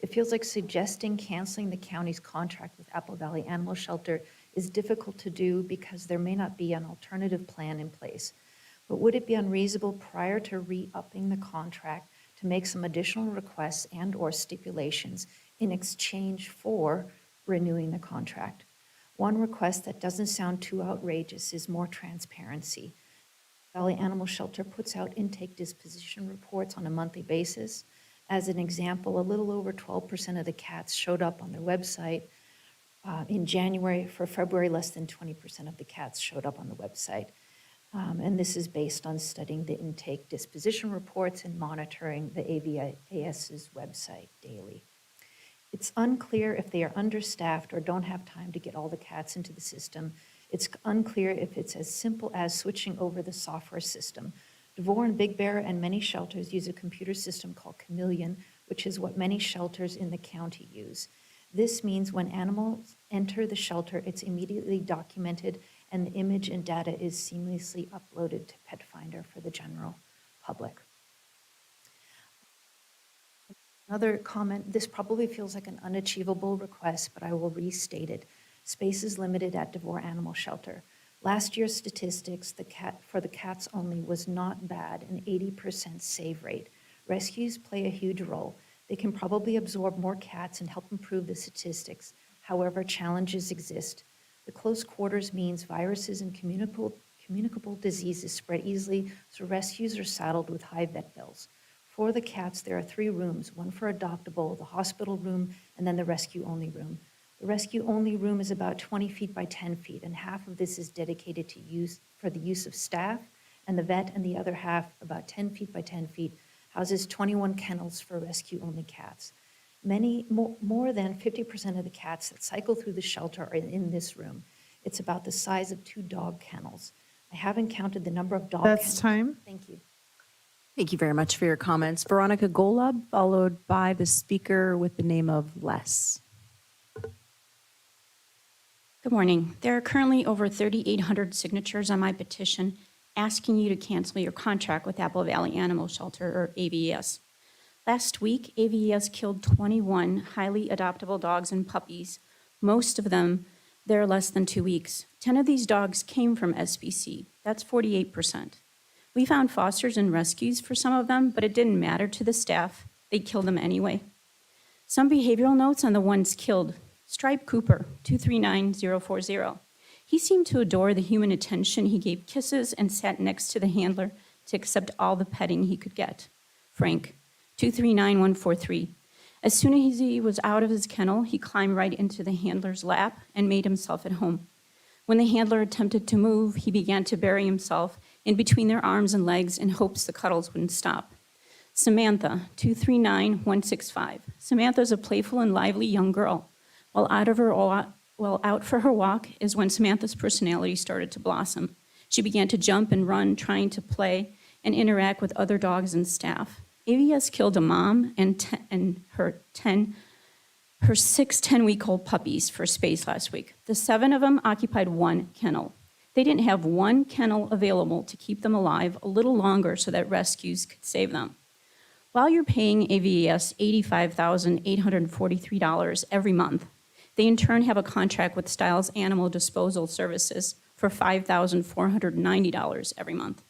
It feels like suggesting canceling the county's contract with Apple Valley Animal Shelter is difficult to do because there may not be an alternative plan in place. But would it be unreasonable prior to re-upping the contract to make some additional requests and/or stipulations in exchange for renewing the contract? One request that doesn't sound too outrageous is more transparency. Valley Animal Shelter puts out intake disposition reports on a monthly basis. As an example, a little over 12% of the cats showed up on their website. In January, for February, less than 20% of the cats showed up on the website. And this is based on studying the intake disposition reports and monitoring the AVAS's website daily. It's unclear if they are understaffed or don't have time to get all the cats into the system. It's unclear if it's as simple as switching over the software system. DeVore and Big Bear and many shelters use a computer system called Chameleon, which is what many shelters in the county use. This means when animals enter the shelter, it's immediately documented and the image and data is seamlessly uploaded to Pet Finder for the general public. Another comment, this probably feels like an unachievable request, but I will restate it. Space is limited at DeVore Animal Shelter. Last year's statistics for the cats only was not bad, an 80% save rate. Rescues play a huge role. They can probably absorb more cats and help improve the statistics. However, challenges exist. The close quarters means viruses and Communicable diseases spread easily, so rescues are saddled with high vet bills. For the cats, there are 3 rooms, one for adoptable, the hospital room, and then the rescue-only room. The rescue-only room is about 20 feet by 10 feet, and half of this is dedicated for the use of staff and the vet, and the other half, about 10 feet by 10 feet, houses 21 kennels for rescue-only cats. More than 50% of the cats that cycle through the shelter are in this room. It's about the size of 2 dog kennels. I haven't counted the number of dog That's kennels. time. Thank you. Thank you very much for your comments. Veronica Golub, followed by the speaker with the name of Les. Good morning. There are currently over 3,800 signatures on my petition asking you to cancel your contract with Apple Valley Animal Shelter, or AVS. Last week, AVS killed 21 highly adoptable dogs and puppies. Most of them, they're less than 2 weeks. 10 of these dogs came from SBC. That's 48%. We found fosters and rescues for some of them, but it didn't matter to the staff. They killed them anyway. Some behavioral notes on the ones killed. Stripe Cooper, 239040. He seemed to adore the human attention. He gave kisses and sat next to the handler to accept all the petting he could get. Frank, 239143. As soon as he was out of his kennel, he climbed right into the handler's lap and made himself at home. When the handler attempted to move, he began to bury himself in between their arms and legs in hopes the cuddles wouldn't stop. Samantha, 239165. Samantha is a playful and lively young girl. While out for her walk is when Samantha's personality started to blossom. She began to jump and run, trying to play and interact with other dogs and staff. AVS killed a mom and her 6 10-week-old puppies for space last week. The 7 of them occupied 1 kennel. They didn't have 1 kennel available to keep them alive a little longer so that rescues could save them. While you're paying AVS $85,843 every month, they in turn have a contract with Stiles Animal Disposal Services for $5,490 every month.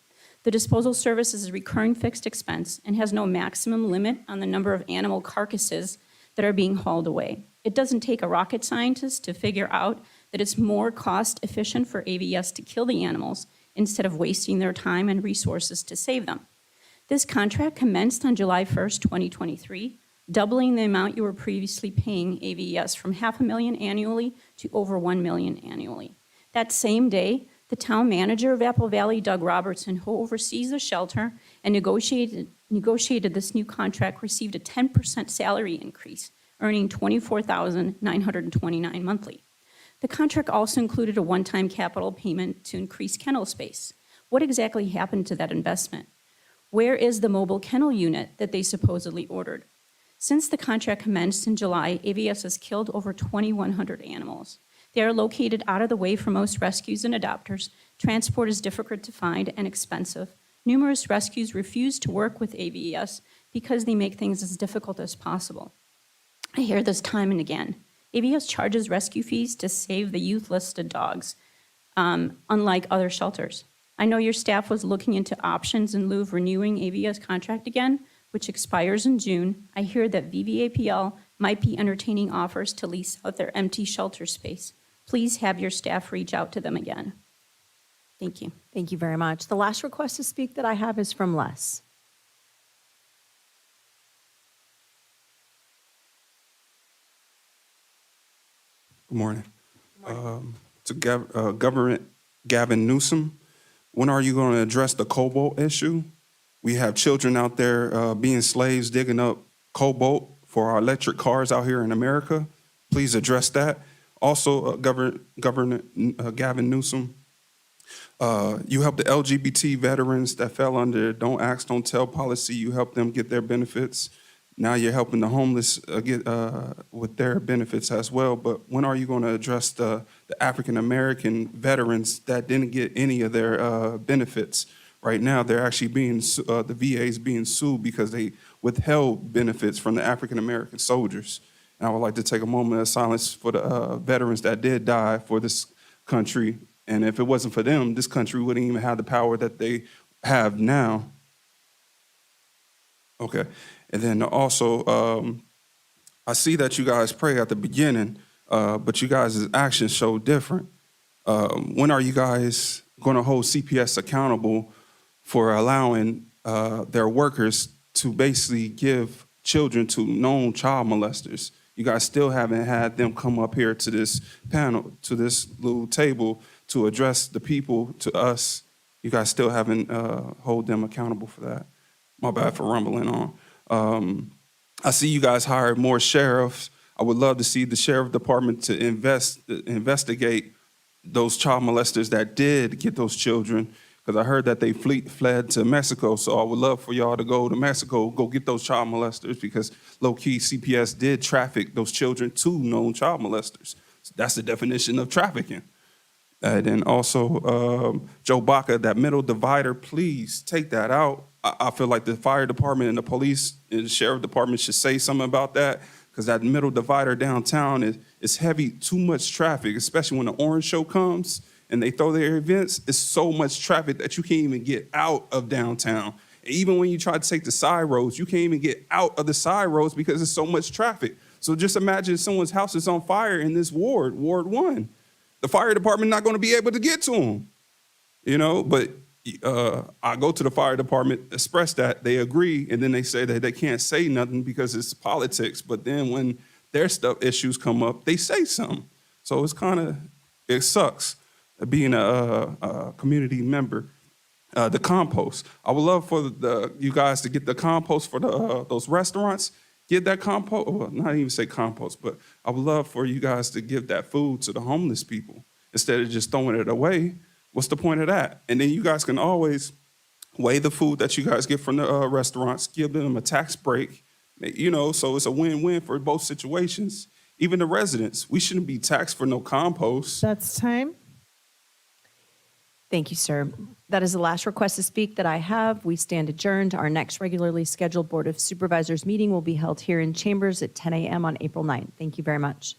The disposal service is a recurring fixed expense and has no maximum limit on the number of animal carcasses that are being hauled away. It doesn't take a rocket scientist to figure out that it's more cost efficient for AVS to kill the animals instead of wasting their time and resources to save them. This contract commenced on July 1st, 2023, doubling the amount you were previously paying AVS from $500,000 annually to over $1 million annually. That same day, the town manager of Apple Valley, Doug Robertson, who oversees the shelter and negotiated this new contract, received a 10% salary increase, earning $24,929 monthly. The contract also included a one-time capital payment to increase kennel space. What exactly happened to that investment? Where is the mobile kennel unit that they supposedly ordered? Since the contract commenced in July, AVS has killed over 2,100 animals. They are located out of the way for most rescues and adopters. Transport is difficult to find and expensive. Numerous rescues refuse to work with AVS because they make things as difficult as possible. I hear this time and again. AVS charges rescue fees to save the youth-listed dogs, unlike other shelters. I know your staff was looking into options in lieu of renewing AVS contract again, which expires in June. I hear that VVAPL might be entertaining offers to lease out their empty shelter space. Please have your staff reach out to them again. Thank you. Thank you very much. The last request to speak that I have is from Les. Good morning. To Government Gavin Newsom, when are you going to address the cobalt issue? We have children out there being slaves, digging up cobalt for our electric cars out here in America. Please address that. Also, Governor Gavin Newsom, you help the LGBT veterans that fell under Don't Ask, Don't Tell policy. You help them get their benefits. Now you're helping the homeless get with their benefits as well. But when are you going to address the African-American veterans that didn't get any of their benefits? Right now, they're actually being, the VA is being sued because they withheld benefits from the African-American soldiers. And I would like to take a moment of silence for the veterans that did die for this country. And if it wasn't for them, this country wouldn't even have the power that they have now. Okay. And then also, I see that you guys pray at the beginning, but you guys' actions show different. When are you guys going to hold CPS accountable for allowing their workers to basically give children to known child molesters. You guys still haven't had them come up here to this panel, to this little table to address the people, to us. You guys still haven't hold them accountable for that. My bad for rumbling on. I see you guys hired more sheriffs. I would love to see the sheriff department to investigate those child molesters that did get those children, because I heard that they fled to Mexico. So I would love for y'all to go to Mexico, go get those child molesters, because low-key CPS did traffic those children to known child molesters. So that's the definition of trafficking. And then also, Joe Baca, that middle divider, please take that out. I feel like the fire department and the police and the sheriff department should say something about that, because that middle divider downtown is heavy, too much traffic, especially when the orange show comes and they throw their events. It's so much traffic that you can't even get out of downtown. Even when you try to take the side roads, you can't even get out of the side roads because there's so much traffic. So just imagine someone's house is on fire in this ward, Ward 1. The fire department not going to be able to get to them, you know, but I go to the fire department, express that, they agree, and then they say that they can't say nothing because it's politics. But then when their issues come up, they say something. So it's it sucks being a community member. The compost. I would love for you guys to get the compost for those restaurants. Get that compost, well, not even say compost, but I would love for you guys to give that food to the homeless people instead of just throwing it away. What's the point of that? And then you guys can always weigh the food that you guys get from the restaurants, give them a tax break, you know, so it's a win-win for both situations. Even the residents, we shouldn't be taxed for no compost. That's time. Thank you, sir. That is the last request to speak that I have. We stand adjourned. Our next regularly scheduled Board of Supervisors meeting will be held here in chambers at 10 a.m. on April 9th. Thank you very much.